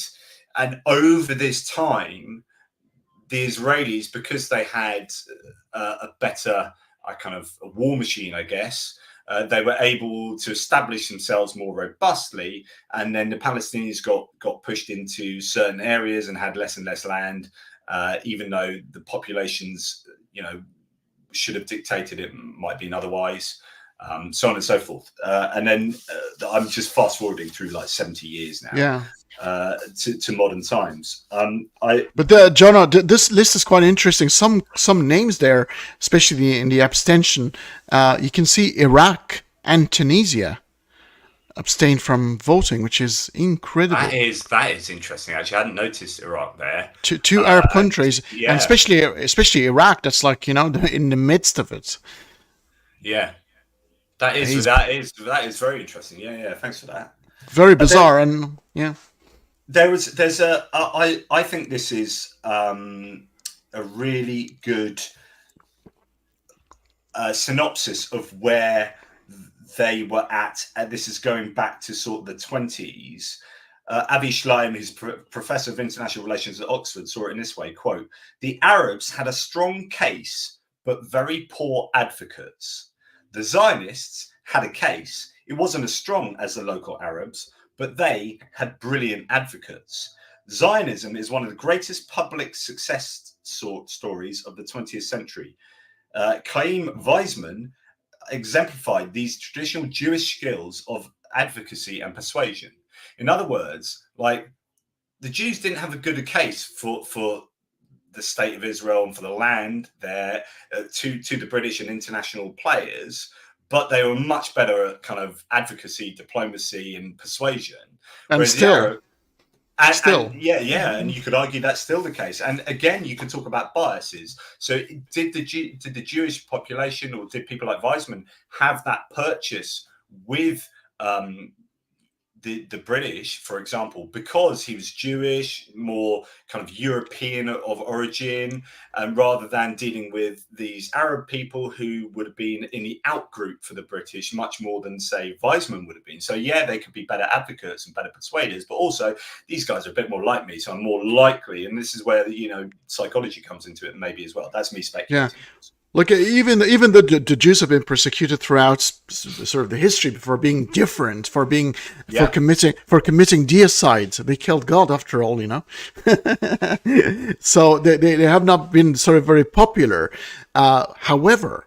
over this time, the Israelis, because they had a better kind of a war machine, I guess. They were able to establish themselves more robustly, and then the Palestinians got pushed into certain areas and had less and less land, even though the populations, should have dictated it might be otherwise, so on and so forth. And then I'm just fast forwarding through like 70 years now. Yeah. To modern times. But Jonah, this list is quite interesting. Some names there, especially in the abstention, you can see Iraq and Tunisia abstained from voting, which is incredible. That is interesting. Actually, I hadn't noticed Iraq there. Two Arab countries, yeah. and especially Iraq. That's like in the midst of it. Yeah, that is very interesting. Yeah. Thanks for that. Very bizarre, and yeah. I think this is a really good synopsis of where they were at. And this is going back to sort of the 1920s. Avi Schleim, who's professor of international relations at Oxford, saw it in this way, quote, "The Arabs had a strong case, but very poor advocates. The Zionists had a case. It wasn't as strong as the local Arabs, but they had brilliant advocates. Zionism is one of the greatest public success stories of the 20th century. Chaim Weizmann exemplified these traditional Jewish skills of advocacy and persuasion." In other words, like, the Jews didn't have a good case for the state of Israel and for the land there to the British and international players, but they were much better at kind of advocacy, diplomacy, and persuasion. And Whereas still, and you could argue that's still the case. And again, you can talk about biases. So, did the Jewish population, or did people like Weizmann have that purchase with the British, for example, because he was Jewish, more kind of European of origin, and rather than dealing with these Arab people who would have been in the out group for the British much more than, say, Weizmann would have been. So yeah, they could be better advocates and better persuaders, but also these guys are a bit more like me, so I'm more likely, and this is where psychology comes into it maybe as well. That's me speculating. Yeah. Look, even the Jews have been persecuted throughout sort of the history for being different, for committing deicide. They killed God, after all, So they have not been sort of very popular. However,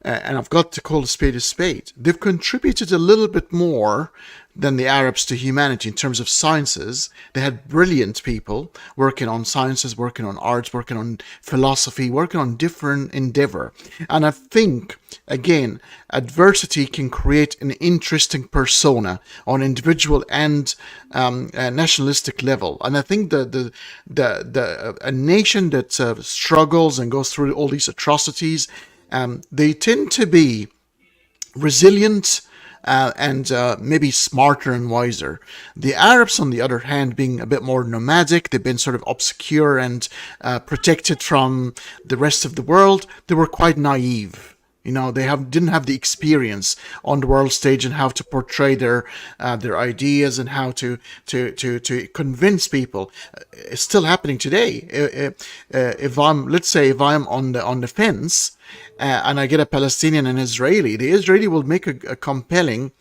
and I've got to call a spade, they've contributed a little bit more than the Arabs to humanity in terms of sciences. They had brilliant people working on sciences, working on arts, working on philosophy, working on different endeavor. And I think, again, adversity can create an interesting persona on individual and nationalistic level. And I think a nation that struggles and goes through all these atrocities, they tend to be resilient, and maybe smarter and wiser. The Arabs, on the other hand, being a bit more nomadic, they've been sort of obscure and protected from the rest of the world. They were quite naive. They didn't have the experience on the world stage and how to portray their ideas and how to convince people. It's still happening today. If I'm on the fence, and I get a Palestinian and Israeli, the Israeli will make a compelling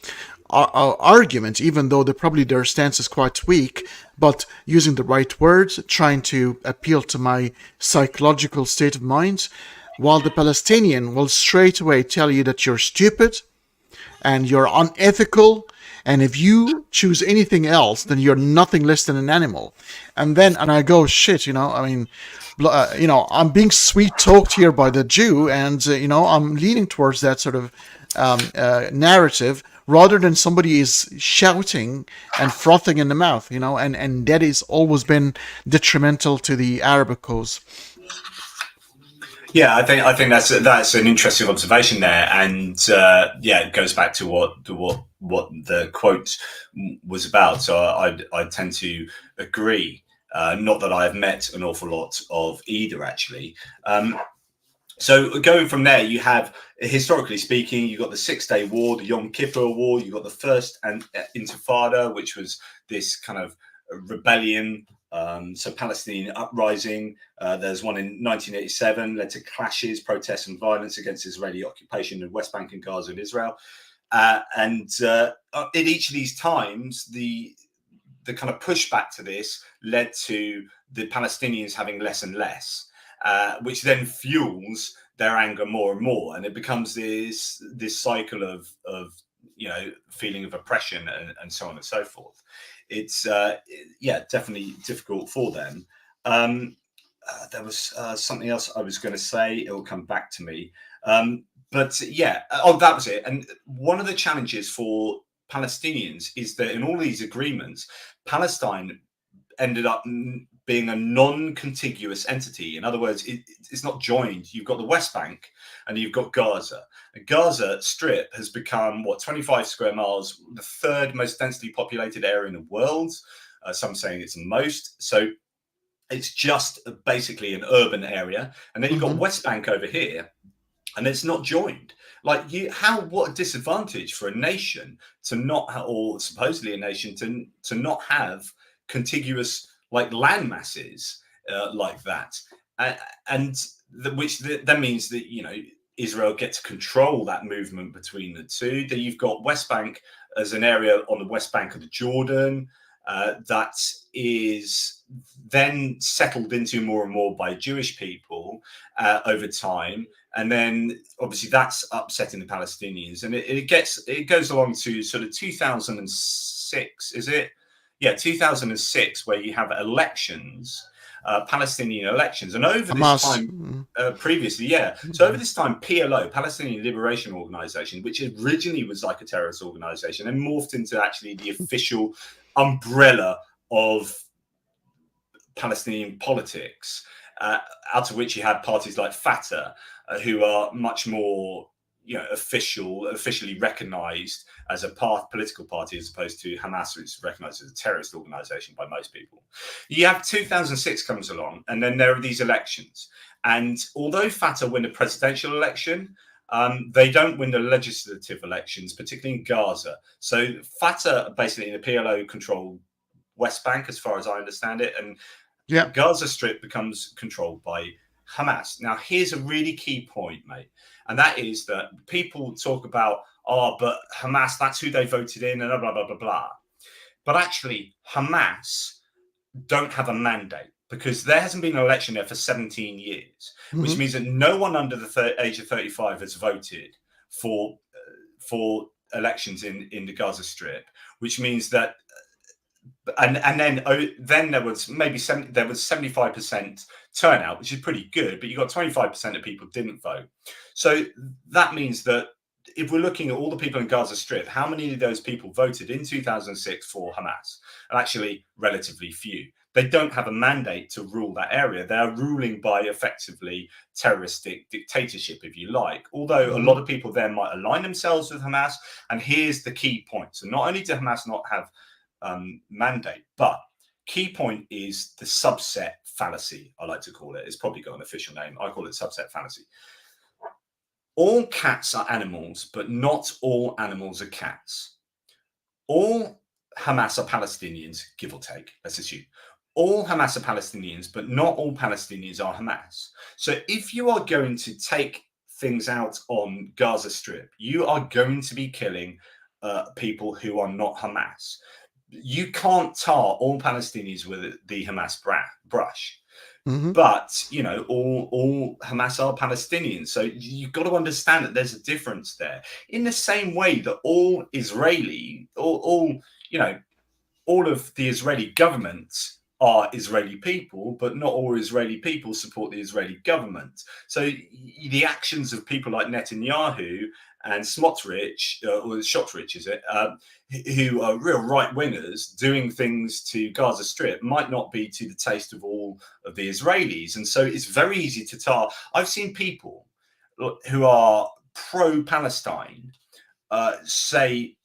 argument, even though their stance is quite weak, but using the right words, trying to appeal to my psychological state of mind, while the Palestinian will straight away tell you that you're stupid and you're unethical, and if you choose anything else, then you're nothing less than an animal. And I go, shit, I'm being sweet talked here by the Jew, and I'm leaning towards that sort of narrative rather than somebody is shouting and frothing in the mouth, and that has always been detrimental to the Arabic cause. Yeah, I think that's an interesting observation there, and it goes back to what the quote was about. So I tend to agree. Not that I have met an awful lot of either, actually. So going from there, you have, historically speaking, you've got the 6 Day War, the Yom Kippur War, you've got the first Intifada, which was this kind of rebellion, so Palestinian uprising. There's one in 1987, led to clashes, protests, and violence against Israeli occupation in West Bank and Gaza and Israel. And in each of these times, the kind of pushback to this led to the Palestinians having less and less, which then fuels their anger more and more, and it becomes this cycle of feeling of oppression and so on and so forth. It's definitely difficult for them. There was something else I was going to say. It will come back to me. But yeah, that was it. And one of the challenges for Palestinians is that in all these agreements, Palestine ended up being a non-contiguous entity. In other words, it's not joined. You've got the West Bank and you've got Gaza. The Gaza Strip has become, 25 square miles, the third most densely populated area in the world. Some saying it's the most. So it's just basically an urban area. And then you've got West Bank over here, and it's not joined. Like what a disadvantage for a nation to not, or supposedly a nation to not have contiguous like land masses like that, which then means that Israel gets to control that movement between the two. Then you've got West Bank as an area on the west bank of the Jordan that is then settled into more and more by Jewish people over time. And then obviously that's upsetting the Palestinians, and it goes along to sort of 2006, is it? Yeah, 2006, where you have elections, Palestinian elections, and over this Hamas. time, previously, yeah. So over this time, PLO, Palestinian Liberation Organization, which originally was like a terrorist organization, and morphed into actually the official umbrella of Palestinian politics, out of which you had parties like Fatah, who are much more, officially recognised as a political party, as opposed to Hamas, which is recognised as a terrorist organisation by most people. You have 2006 comes along, and then there are these elections. And although Fatah win a presidential election, they don't win the legislative elections, particularly in Gaza. So Fatah, basically in the PLO, control West Bank, as far as I understand it, and Yeah. Gaza Strip becomes controlled by Hamas. Now, here's a really key point, mate, and that is that people talk about, but Hamas, that's who they voted in, and blah, blah, blah, blah. But actually, Hamas don't have a mandate, because there hasn't been an election there for 17 years, which means that no one under the age of 35 has voted for elections in the Gaza Strip, which means that and then there was maybe 75% turnout, which is pretty good, but you got 25% of people didn't vote. So that means that if we're looking at all the people in Gaza Strip, how many of those people voted in 2006 for Hamas? And actually, relatively few. They don't have a mandate to rule that area. They are ruling by effectively terroristic dictatorship, if you like. Although a lot of people there might align themselves with Hamas. And here's the key point. So not only does Hamas not have mandate, but key point is the subset fallacy, I like to call it. It's probably got an official name. I call it subset fallacy. All cats are animals, but not all animals are cats. All Hamas are Palestinians, give or take, let's assume. All Hamas are Palestinians, but not all Palestinians are Hamas. So if you are going to take things out on Gaza Strip, you are going to be killing people who are not Hamas. You can't tar all Palestinians with the Hamas brush. But all Hamas are Palestinians, so you've got to understand that there's a difference there. In the same way that all Israeli, all of the Israeli government are Israeli people, but not all Israeli people support the Israeli government. So the actions of people like Netanyahu and Smotrich, or Shotrich, is it, who are real right wingers doing things to Gaza Strip, might not be to the taste of all of the Israelis. And so it's very easy to tar. I've seen people who are pro-Palestine say,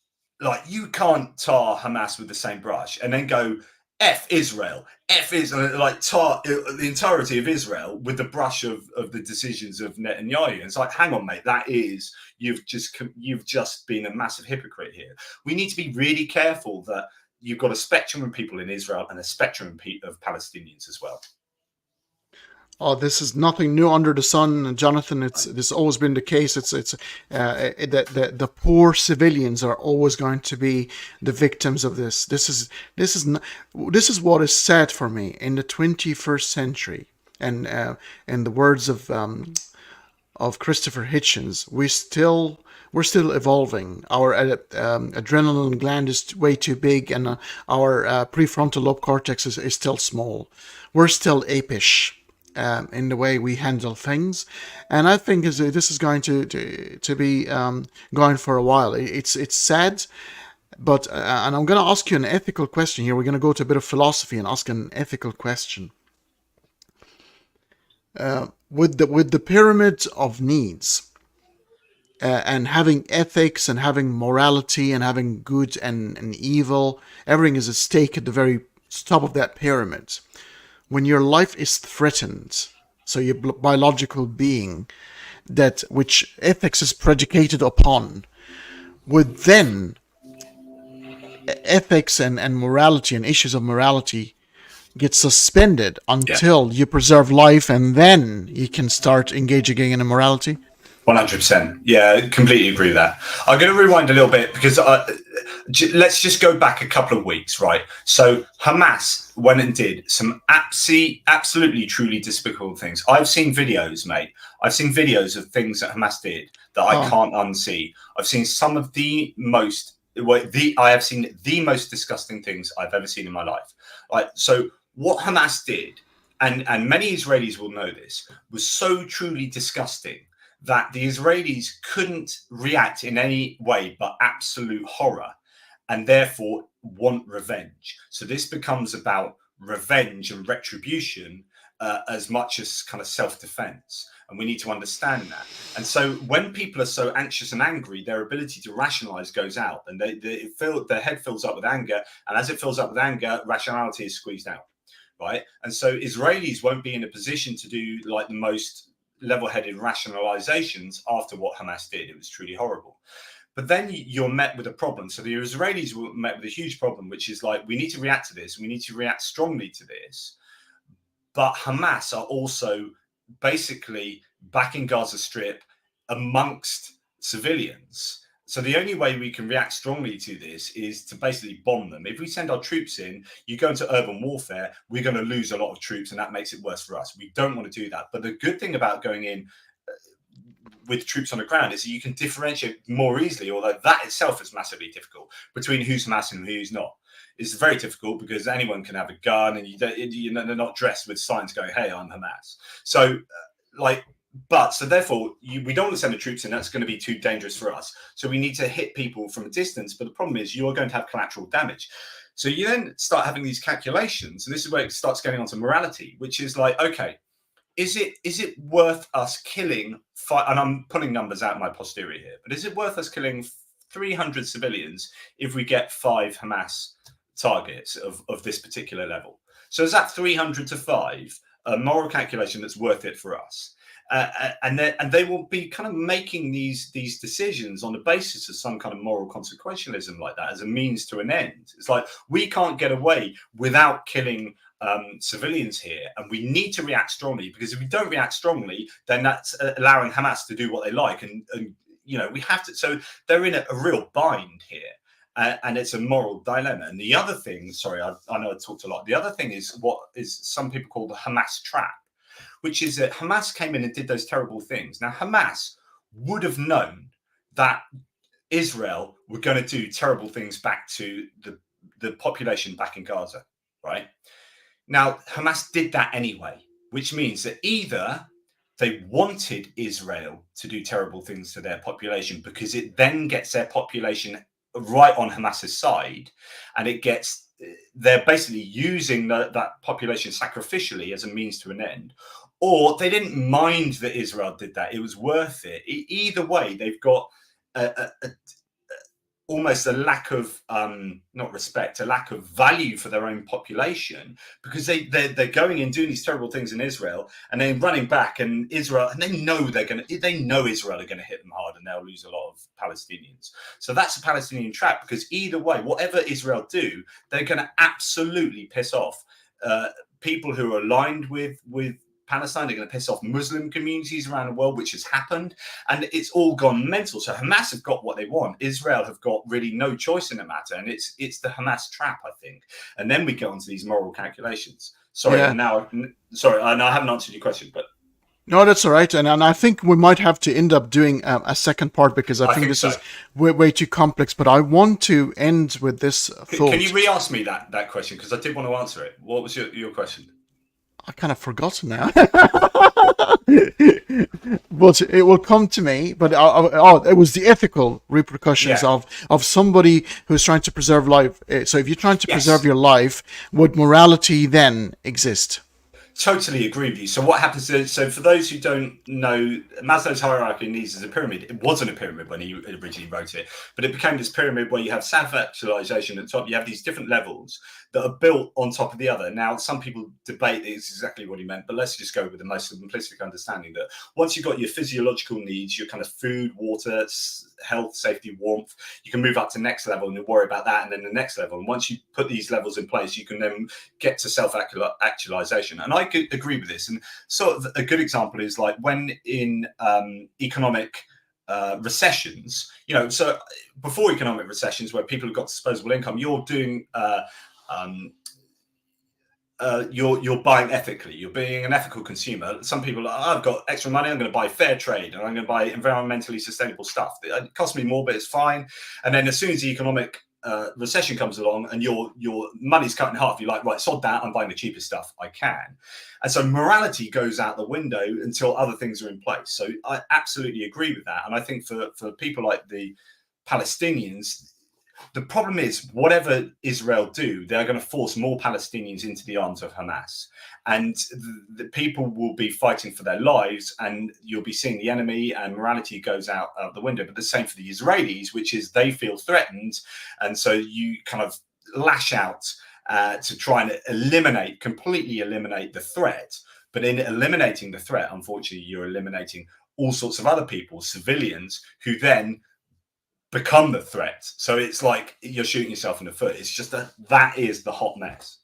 like, you can't tar Hamas with the same brush, and then go F Israel, F Israel, like tar the entirety of Israel with the brush of the decisions of Netanyahu. And it's like, hang on, mate, that is, you've just been a massive hypocrite here. We need to be really careful that you've got a spectrum of people in Israel and a spectrum of Palestinians as well. Oh, this is nothing new under the sun, Jonathan. It's this has always been the case. It's the poor civilians are always going to be the victims of this. This is what is sad for me in the 21st century. And in the words of Christopher Hitchens, we're still evolving. Our adrenaline gland is way too big, and our prefrontal lobe cortex is still small. We're still apish in the way we handle things, and I think this is going to be going for a while. It's sad, but and I'm going to ask you an ethical question here. We're going to go to a bit of philosophy and ask an ethical question. With the pyramid of needs, and having ethics and having morality and having good and evil, everything is at stake at the very top of that pyramid. When your life is threatened, so your biological being, that which ethics is predicated upon, would then ethics and morality and issues of morality get suspended Yeah. until you preserve life, and then you can start engaging in immorality? 100%. Yeah, completely agree with that. I'm going to rewind a little bit because let's just go back a couple of weeks, right? So Hamas went and did some absolutely, truly despicable things. I've seen videos, mate. I've seen videos of things that Hamas did that I can't unsee. I've seen some of the most, I have seen the most disgusting things I've ever seen in my life. Like, so what Hamas did, and many Israelis will know this, was so truly disgusting that the Israelis couldn't react in any way but absolute horror, and therefore want revenge. So this becomes about revenge and retribution as much as kind of self-defense. And we need to understand that. And so when people are so anxious and angry, their ability to rationalize goes out, and their head fills up with anger. And as it fills up with anger, rationality is squeezed out, right? And so Israelis won't be in a position to do like the most level-headed rationalizations after what Hamas did. It was truly horrible. But then you're met with a problem. So the Israelis were met with a huge problem, which is like, we need to react to this. We need to react strongly to this. But Hamas are also basically back in Gaza Strip amongst civilians. So the only way we can react strongly to this is to basically bomb them. If we send our troops in, you go into urban warfare, we're going to lose a lot of troops, and that makes it worse for us. We don't want to do that. But the good thing about going in with troops on the ground is that you can differentiate more easily, although that itself is massively difficult, between who's Hamas and who's not. It's very difficult because anyone can have a gun, and they're not dressed with signs going, "Hey, I'm Hamas." So, so therefore, we don't want to send the troops in. That's going to be too dangerous for us. So we need to hit people from a distance. But the problem is you are going to have collateral damage. So you then start having these calculations, and this is where it starts getting onto morality, which is like, okay, is it worth us killing and I'm pulling numbers out of my posterior here, but is it worth us killing 300 civilians if we get 5 Hamas targets of this particular level? So is that 300 to 5 a moral calculation that's worth it for us? And they will be kind of making these decisions on the basis of some kind of moral consequentialism like that as a means to an end. It's like, we can't get away without killing civilians here, and we need to react strongly, because if we don't react strongly, then that's allowing Hamas to do what they like, and we have to. So they're in a real bind here. And it's a moral dilemma. And the other thing, sorry, I know I talked a lot. The other thing is what is some people call the Hamas trap, which is that Hamas came in and did those terrible things. Now, Hamas would have known that Israel were going to do terrible things back to the population back in Gaza, right? Now, Hamas did that anyway, which means that either they wanted Israel to do terrible things to their population because it then gets their population right on Hamas's side, and they're basically using that population sacrificially as a means to an end, or they didn't mind that Israel did that. It was worth it. Either way, they've got almost a lack of not respect, a lack of value for their own population, because they're going and doing these terrible things in Israel and then running back, and Israel, and they know Israel are going to hit them hard and they'll lose a lot of Palestinians. So that's a Palestinian trap, because either way, whatever Israel do, they're going to absolutely piss off people who are aligned with Palestine. They're going to piss off Muslim communities around the world, which has happened, and it's all gone mental. So Hamas have got what they want. Israel have got really no choice in the matter, and it's the Hamas trap, I think. And then we get onto these moral calculations. Sorry, Yeah. and I haven't answered your question, but No, that's all right. And I think we might have to end up doing a second part, because I think this so. is way too complex. But I want to end with this thought. Can you re-ask me that question? Because I did want to answer it. What was your question? I kind of forgotten now. But it will come to me. But it was the ethical repercussions of somebody who's trying to preserve life. So if you're trying to preserve your life, would morality then exist? Totally agree with you. So what happens is, so for those who don't know, Maslow's hierarchy of needs is a pyramid. It wasn't a pyramid when he originally wrote it, but it became this pyramid where you have self-actualization at the top. You have these different levels that are built on top of the other. Now, some people debate it's exactly what he meant, but let's just go with the most simplistic understanding that once you've got your physiological needs, your kind of food, water, health, safety, warmth, you can move up to the next level and you worry about that, and then the next level. And once you put these levels in place, you can then get to self-actualization. And I could agree with this. And sort of a good example is like when in economic recessions, so before economic recessions where people have got disposable income, you're doing you're buying ethically. You're being an ethical consumer. Some people are, I've got extra money, I'm going to buy fair trade and I'm going to buy environmentally sustainable stuff. It costs me more, but it's fine. And then as soon as the economic recession comes along and your money's cut in half, you're like, right, sod that, I'm buying the cheapest stuff I can. And so morality goes out the window until other things are in place. So I absolutely agree with that. And I think for people like the Palestinians, the problem is whatever Israel do, they're going to force more Palestinians into the arms of Hamas. And the people will be fighting for their lives, and you'll be seeing the enemy, and morality goes out the window. But the same for the Israelis, which is they feel threatened. And so you kind of lash out to try and completely eliminate the threat. But in eliminating the threat, unfortunately, you're eliminating all sorts of other people, civilians, who then become the threat. So it's like you're shooting yourself in the foot. It's just that is the hot mess.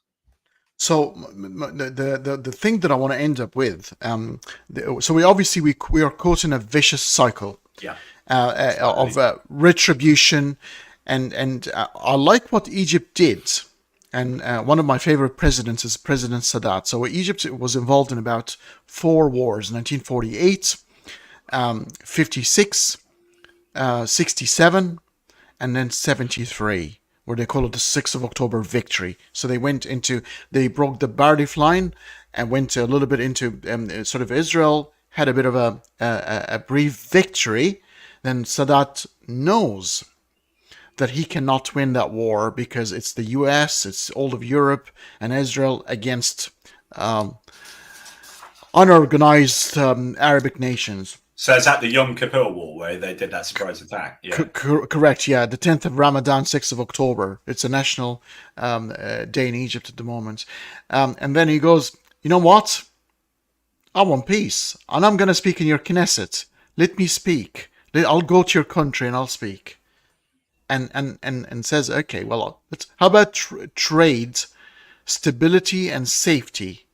So the thing that I want to end up with, so we are caught in a vicious cycle, of retribution, and I like what Egypt did. And one of my favorite presidents is President Sadat. So Egypt was involved in about 4 wars: 1948, 56. 67, and then 73, where they call it the 6th of October victory. So they broke the Bardif line and went a little bit into sort of Israel, had a bit of a brief victory. Then Sadat knows that he cannot win that war because it's the US, it's all of Europe and Israel against unorganized Arabic nations. So is that the Yom Kippur War where they did that surprise attack? Yeah. Correct, yeah. The 10th of Ramadan, 6th of October. It's a national day in Egypt at the moment. And then he goes, you know what? I want peace. And I'm going to speak in your Knesset. Let me speak. I'll go to your country and I'll speak. And says, okay, well, how about trade, stability and safety,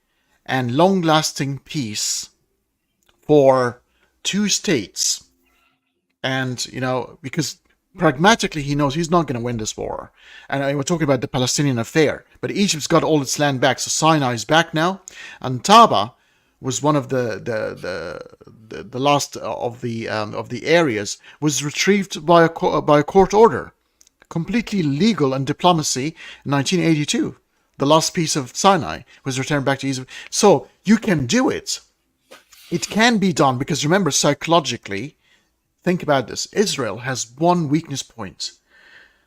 and long-lasting peace for 2 states? And, because pragmatically he knows he's not going to win this war. And we're talking about the Palestinian affair. But Egypt's got all its land back, so Sinai is back now. And Taba was one of the last of the areas, was retrieved by a court order, completely legal and diplomacy, in 1982. The last piece of Sinai was returned back to Egypt. So you can do it. It can be done, because remember, psychologically, think about this. Israel has one weakness point.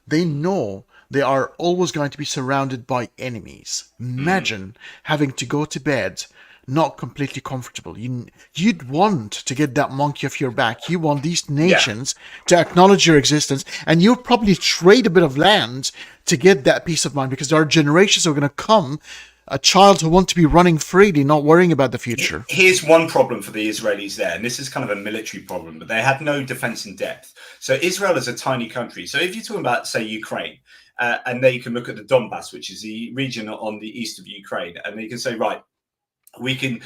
They know they are always going to be surrounded by enemies. Imagine having to go to bed not completely comfortable. You'd want to get that monkey off your back. You want these Yeah. nations to acknowledge your existence, and you'll probably trade a bit of land to get that peace of mind, because there are generations who are going to come, a child who want to be running freely, not worrying about the future. Here's one problem for the Israelis there, and this is kind of a military problem, but they have no defense in depth. So Israel is a tiny country. So if you're talking about, say, Ukraine, and there you can look at the Donbass, which is the region on the east of Ukraine, and you can say, right, we can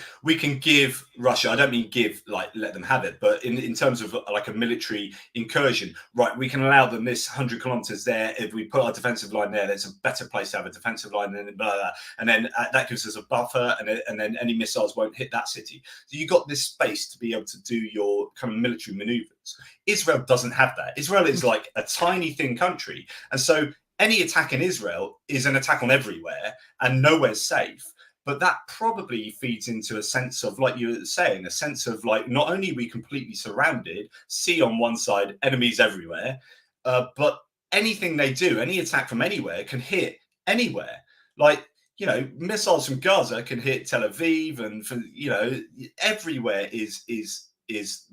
give Russia, I don't mean give like let them have it, but in terms of like a military incursion, right, we can allow them this 100 kilometers there. If we put our defensive line there, there's a better place to have a defensive line, and blah, blah, blah. And then that gives us a buffer, and then any missiles won't hit that city. So you got this space to be able to do your kind of military maneuvers. Israel doesn't have that. Israel is like a tiny thin country, and so any attack in Israel is an attack on everywhere, and nowhere's safe. But that probably feeds into a sense of, like you were saying, a sense of like, not only are we completely surrounded, sea on one side, enemies everywhere, but anything they do, any attack from anywhere can hit anywhere. Like, missiles from Gaza can hit Tel Aviv, and everywhere is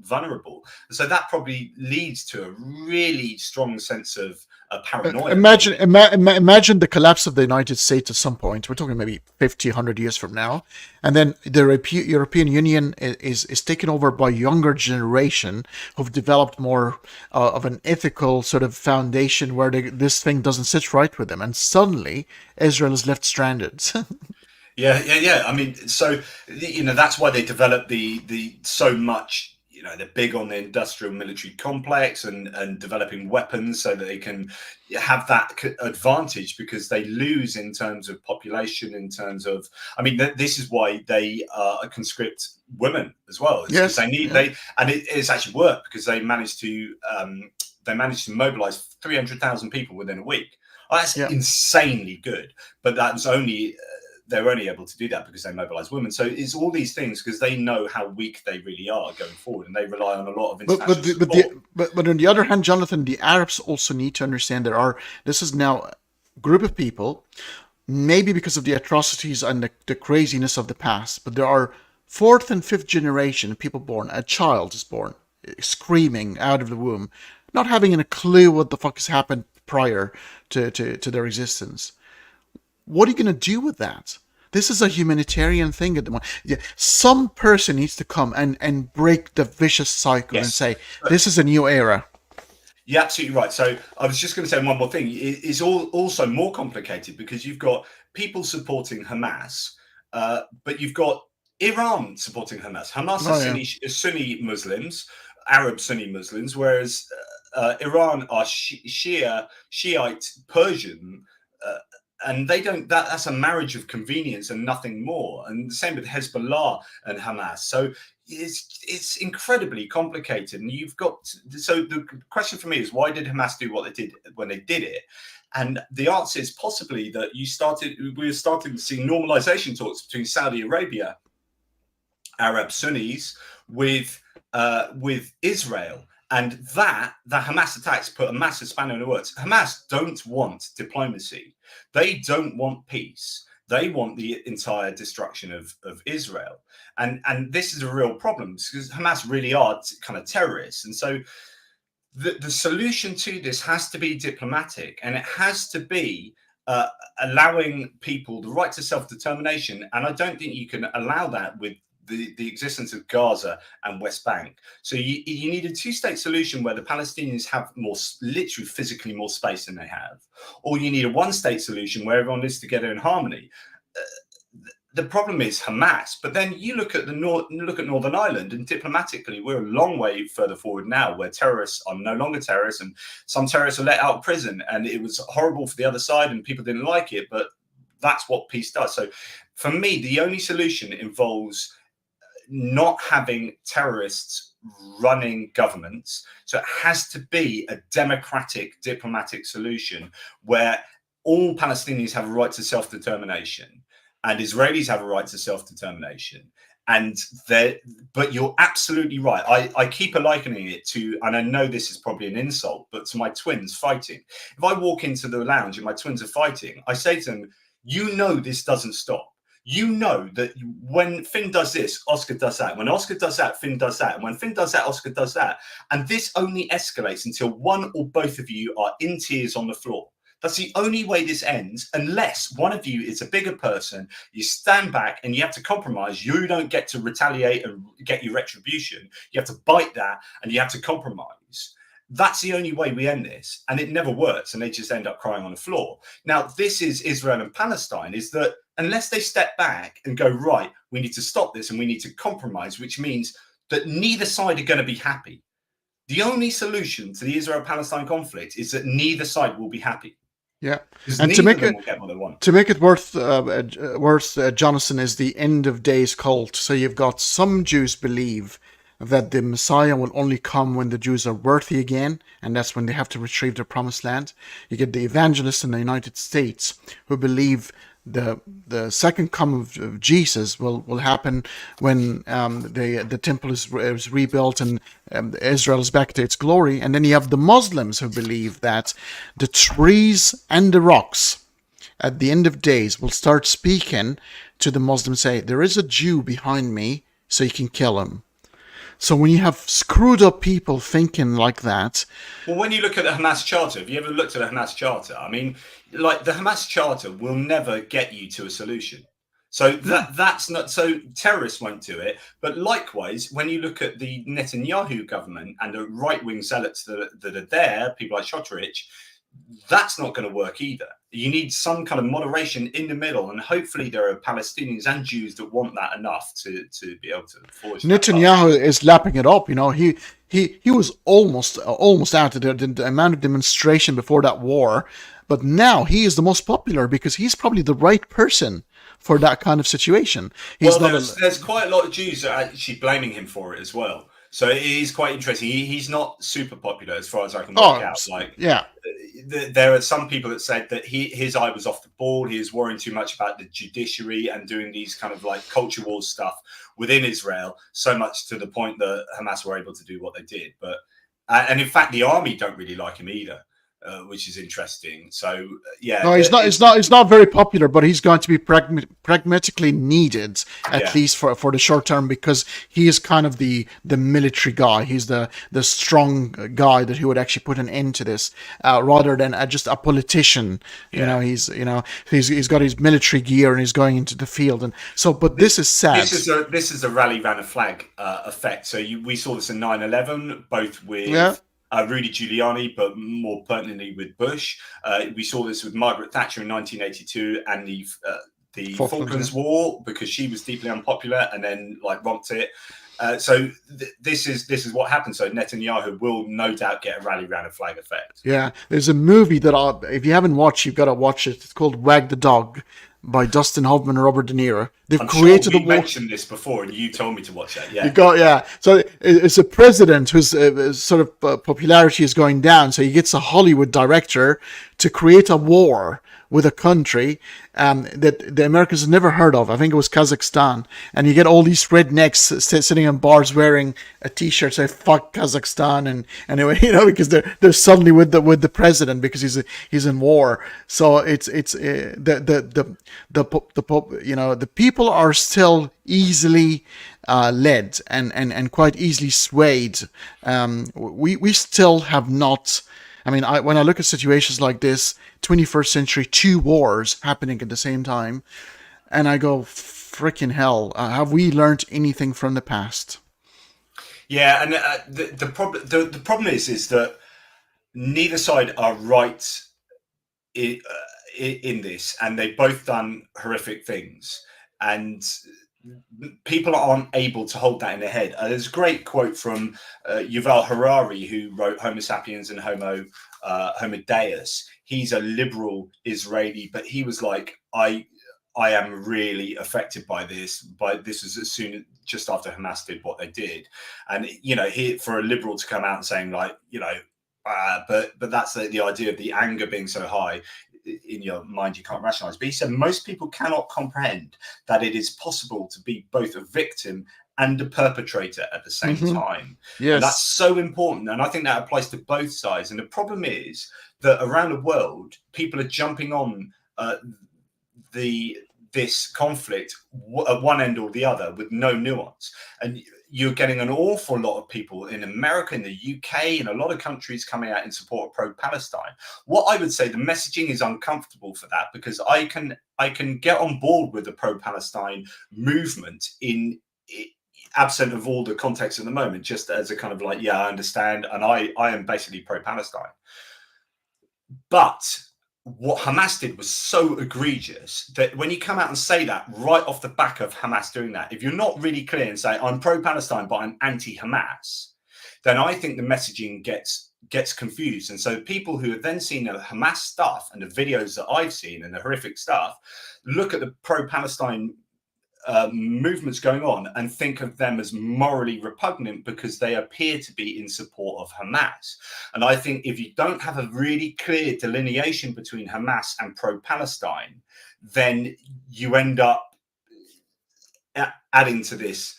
vulnerable. So that probably leads to a really strong sense of paranoia. Imagine the collapse of the United States at some point. We're talking maybe 50, 100 years from now. And then the European Union is taken over by a younger generation who've developed more of an ethical sort of foundation where this thing doesn't sit right with them. And suddenly Israel is left stranded. Yeah. I mean, so that's why they developed the so much. They're big on the industrial military complex and developing weapons so that they can have that advantage, because they lose in terms of population, in terms of, I mean, this is why they conscript women as well. It's Yes, they need and it's actually worked, because they managed to mobilize 300,000 people within a week. Oh, that's insanely good, but that was only. They're only able to do that because they mobilize women. So it's all these things because they know how weak they really are going forward, and they rely on a lot of international support. But on the other hand, Jonathan, the Arabs also need to understand this is now a group of people, maybe because of the atrocities and the craziness of the past, but there are fourth and fifth generation people born. A child is born screaming out of the womb, not having a clue what the fuck has happened prior to their existence. What are you going to do with that? This is a humanitarian thing at the moment. Yeah, some person needs to come and break the vicious cycle and say, this is a new era. You're absolutely right. So I was just going to say one more thing. It's also more complicated because you've got people supporting Hamas, but you've got Iran supporting Hamas. Hamas are Sunni Muslims, Arab Sunni Muslims, whereas Iran are Shiite Persian. And they don't. That's a marriage of convenience and nothing more. And the same with Hezbollah and Hamas. So it's incredibly complicated. And you've got. So the question for me is, why did Hamas do what they did when they did it? And the answer is possibly that we were starting to see normalization talks between Saudi Arabia, Arab Sunnis, with Israel. And the Hamas attacks put a massive spanner in the works. Hamas don't want diplomacy. They don't want peace. They want the entire destruction of Israel. And this is a real problem because Hamas really are kind of terrorists. And so the solution to this has to be diplomatic, and it has to be allowing people the right to self-determination. And I don't think you can allow that with the existence of Gaza and West Bank. So you need a two-state solution where the Palestinians have literally physically more space than they have, or you need a one-state solution where everyone lives together in harmony. The problem is Hamas, but then you look at Northern Ireland, and diplomatically, we're a long way further forward now, where terrorists are no longer terrorists, and some terrorists are let out of prison, and it was horrible for the other side, and people didn't like it, but that's what peace does. So, for me, the only solution involves not having terrorists running governments. So it has to be a democratic diplomatic solution where all Palestinians have a right to self-determination and Israelis have a right to self-determination. But you're absolutely right. I keep likening it to, and I know this is probably an insult, but to my twins fighting. If I walk into the lounge and my twins are fighting, I say to them, this doesn't stop. you know that when Finn does this, Oscar does that. When Oscar does that, Finn does that. And when Finn does that, Oscar does that. And this only escalates until one or both of you are in tears on the floor. That's the only way this ends, unless one of you is a bigger person. You stand back and you have to compromise. You don't get to retaliate and get your retribution. You have to bite that and you have to compromise. That's the only way we end this. And it never works. And they just end up crying on the floor. Now, this is Israel and Palestine, is that unless they step back and go, right, we need to stop this and we need to compromise, which means that neither side are going to be happy. The only solution to the Israel-Palestine conflict is that neither side will be happy. Yeah, Because and neither of them will get what they want. to make it worth, Jonathan is the end of days cult. So you've got some Jews believe that the Messiah will only come when the Jews are worthy again, and that's when they have to retrieve their promised land. You get the evangelists in the United States who believe the second coming of Jesus will happen when the temple is rebuilt and Israel is back to its glory. And then you have the Muslims who believe that the trees and the rocks at the end of days will start speaking to the Muslims, say, there is a Jew behind me, so you can kill him. So when you have screwed up people thinking like that... Well, when you look at the Hamas Charter, have you ever looked at the Hamas Charter? I mean, like the Hamas Charter will never get you to a solution. So that's not, so terrorists won't do it. But likewise, when you look at the Netanyahu government and the right-wing zealots that are there, people like Shotrich, that's not going to work either. You need some kind of moderation in the middle, and hopefully there are Palestinians and Jews that want that enough to be able to forge. Netanyahu is lapping it up. You know, he was almost out of the amount of demonstration before that war, but now he is the most popular because he's probably the right person for that kind of situation. There's quite a lot of Jews that are actually blaming him for it as well. So it is quite interesting. He's not super popular as far as I can work out. Like, yeah, there are some people that said that his eye was off the ball. He was worrying too much about the judiciary and doing these kind of like culture wars stuff within Israel, so much to the point that Hamas were able to do what they did. But and in fact, the army don't really like him either. Which is interesting. So yeah, no, it's not very popular, but he's going to be pragmatically needed at least for the short term, because he is kind of the military guy. He's the strong guy that he would actually put an end to this, rather than just a politician. Yeah. He's got his military gear and he's going into the field, and so. But this is sad. This is a rally round a flag effect. So we saw this in 9/11, both with. Rudy Giuliani, but more pertinently with Bush. We saw this with Margaret Thatcher in 1982 and the Falklands War, because she was deeply unpopular and then like romped it. So this is what happened. So Netanyahu will no doubt get a rally round a flag effect. Yeah, there's a movie that if you haven't watched, you've got to watch it. It's called Wag the Dog, by Dustin Hoffman and Robert De Niro. I'm created sure we mentioned this before, and you told me to watch that. Yeah, So it's a president whose sort of popularity is going down. So he gets a Hollywood director to create a war with a country that the Americans have never heard of. I think it was Kazakhstan. And you get all these rednecks sitting in bars wearing a T-shirt say "fuck Kazakhstan," and anyway, because they're suddenly with the president because he's in war. So it's the people are still easily led and quite easily swayed. We still have not. I mean, when I look at situations like this, 21st century, 2 wars happening at the same time, and I go, freaking hell, have we learned anything from the past? Yeah, and the problem is that neither side are right in this, and they've both done horrific things, and people aren't able to hold that in their head. There's a great quote from Yuval Harari, who wrote Homo Sapiens and Homo Deus. He's a liberal Israeli, but he was like, I am really affected by this. This was just after Hamas did what they did, and for a liberal to come out and saying like, but that's the idea of the anger being so high in your mind you can't rationalize. But he said most people cannot comprehend that it is possible to be both a victim and a perpetrator at the same time. Yes. And that's so important, and I think that applies to both sides. And the problem is that around the world people are jumping on the this conflict at one end or the other with no nuance. And you're getting an awful lot of people in America, in the UK, in a lot of countries coming out in support of pro-Palestine. What I would say, the messaging is uncomfortable for that, because I can get on board with the pro-Palestine movement in absent of all the context at the moment, just as a kind of like, yeah, I understand, and I am basically pro-Palestine. But what Hamas did was so egregious that when you come out and say that right off the back of Hamas doing that, if you're not really clear and say, I'm pro-Palestine, but I'm anti-Hamas, then I think the messaging gets confused. And so people who have then seen the Hamas stuff and the videos that I've seen and the horrific stuff, look at the pro-Palestine movements going on and think of them as morally repugnant because they appear to be in support of Hamas. And I think if you don't have a really clear delineation between Hamas and pro-Palestine, then you end up adding to this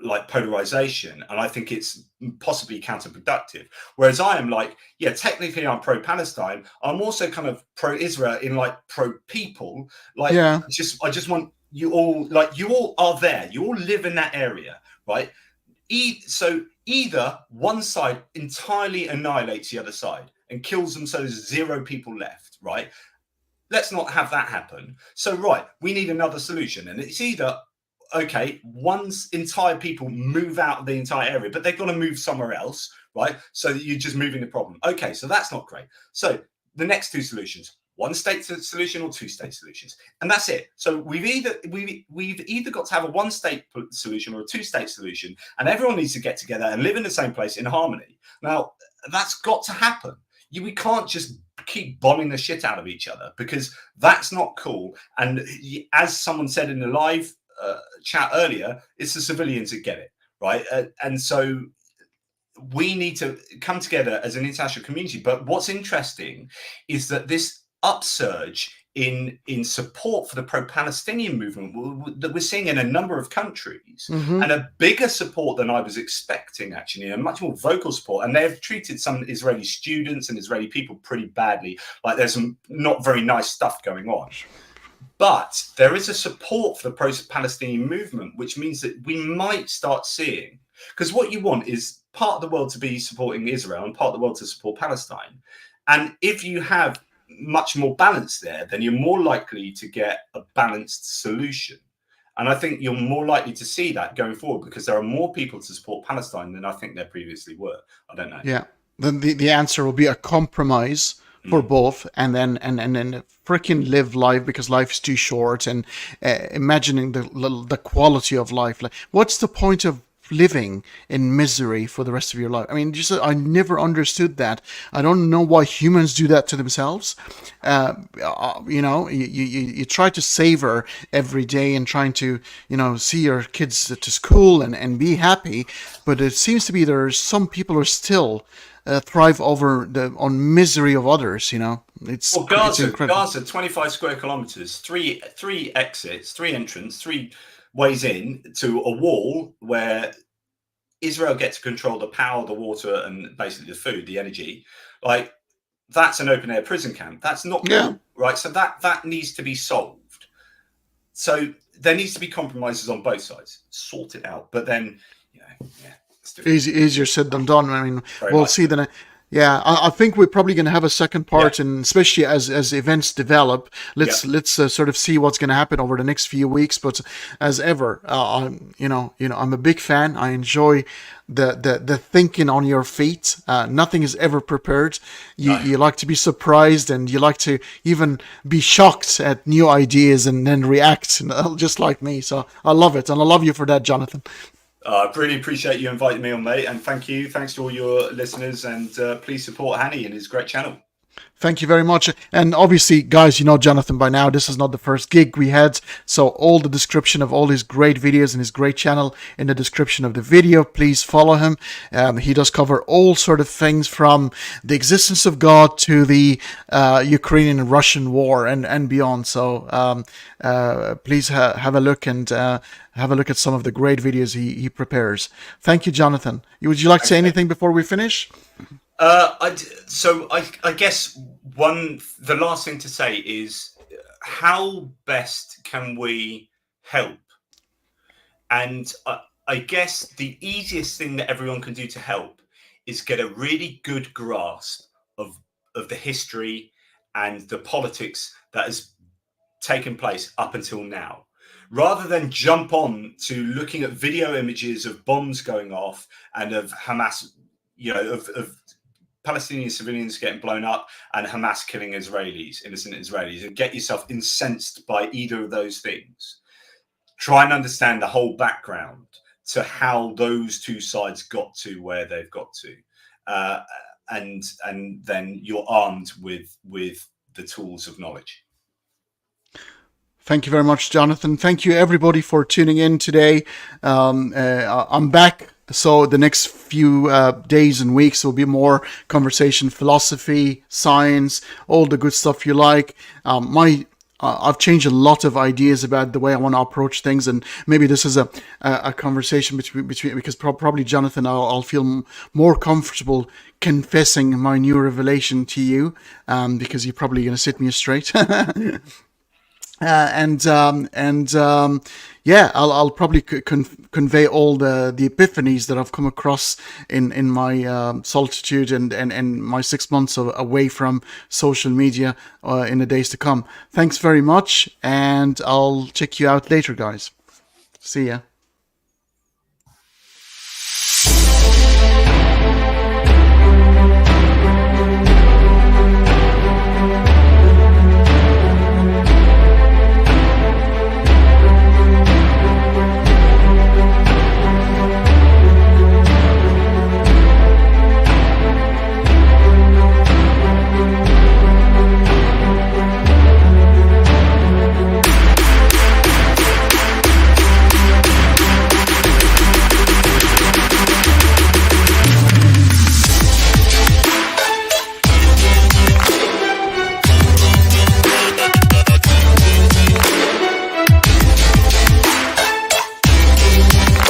like polarization, and I think it's possibly counterproductive. Whereas I am like, yeah, technically I'm pro-Palestine, I'm also kind of pro-Israel in like pro-people. Like, Yeah. I just want you all, like, you all are there, you all live in that area, right? So either one side entirely annihilates the other side and kills them, so there's zero people left, right? Let's not have that happen. So, right, we need another solution, and it's either, okay, one's entire people move out of the entire area, but they've got to move somewhere else, right? So you're just moving the problem. Okay, so that's not great. So the next two solutions, one state solution or two state solutions, and that's it. So we've either got to have a one state solution or a two state solution, and everyone needs to get together and live in the same place in harmony. Now that's got to happen. We can't just keep bombing the shit out of each other, because that's not cool. And as someone said in the live chat earlier, it's the civilians that get it, right? And so we need to come together as an international community. But what's interesting is that this upsurge in support for the pro-Palestinian movement that we're seeing in a number of countries, Mm-hmm. and a bigger support than I was expecting, actually, and much more vocal support. And they've treated some Israeli students and Israeli people pretty badly. Like, there's some not very nice stuff going on. But there is a support for the pro-Palestinian movement, which means that we might start seeing, because what you want is part of the world to be supporting Israel and part of the world to support Palestine. And if you have much more balance there, then you're more likely to get a balanced solution. And I think you're more likely to see that going forward, because there are more people to support Palestine than I think there previously were. I don't know. Yeah. Then the answer will be a compromise for both, and then freaking live life, because life's too short, and imagining the quality of life. Like, what's the point of living in misery for the rest of your life? I mean, just I never understood that. I don't know why humans do that to themselves. You try to savor every day and trying to see your kids to school and be happy, but it seems to be there's some people are still thrive on misery of others. It's incredible. Gaza, 25 square kilometers, three exits, three entrance, three ways in to a wall where Israel gets to control the power, the water, and basically the food, the energy. Like, that's an open air prison camp. That's not cool, right? So that needs to be solved. So there needs to be compromises on both sides. Sort it out. But then, easier said than done. I mean, we'll see then. Yeah, I think we're probably going to have a second part, and especially as events develop, let's sort of see what's going to happen over the next few weeks. But as ever, I'm a big fan. I enjoy the thinking on your feet. Nothing is ever prepared. You like to be surprised, and you like to even be shocked at new ideas and then react, just like me. So I love it, and I love you for that, Jonathan. I really appreciate you inviting me on, mate, and thank you. Thanks to all your listeners, and please support Hani and his great channel. Thank you very much. And obviously, guys, you know Jonathan by now. This is not the first gig we had. So all the description of all his great videos and his great channel in the description of the video. Please follow him. He does cover all sort of things from the existence of God to the Ukrainian and Russian war and beyond. So please have a look and have a look at some of the great videos he prepares. Thank you, Jonathan. Would you like to say anything before we finish? I guess the last thing to say is, how best can we help? And I guess the easiest thing that everyone can do to help is get a really good grasp of the history and the politics that has taken place up until now, rather than jump on to looking at video images of bombs going off and of Hamas, of Palestinian civilians getting blown up and Hamas killing Israelis, innocent Israelis, and get yourself incensed by either of those things. Try and understand the whole background to how those two sides got to where they've got to, and then you're armed with the tools of knowledge. Thank you very much, Jonathan. Thank you, everybody, for tuning in today. I'm back. So the next few days and weeks will be more conversation, philosophy, science, all the good stuff you like. I've changed a lot of ideas about the way I want to approach things, and maybe this is a conversation between because probably Jonathan, I'll feel more comfortable confessing my new revelation to you, because you're probably going to set me straight. Yeah, I'll probably convey all the epiphanies that I've come across in my solitude and my 6 months away from social media in the days to come. Thanks very much, and I'll check you out later, guys. See ya.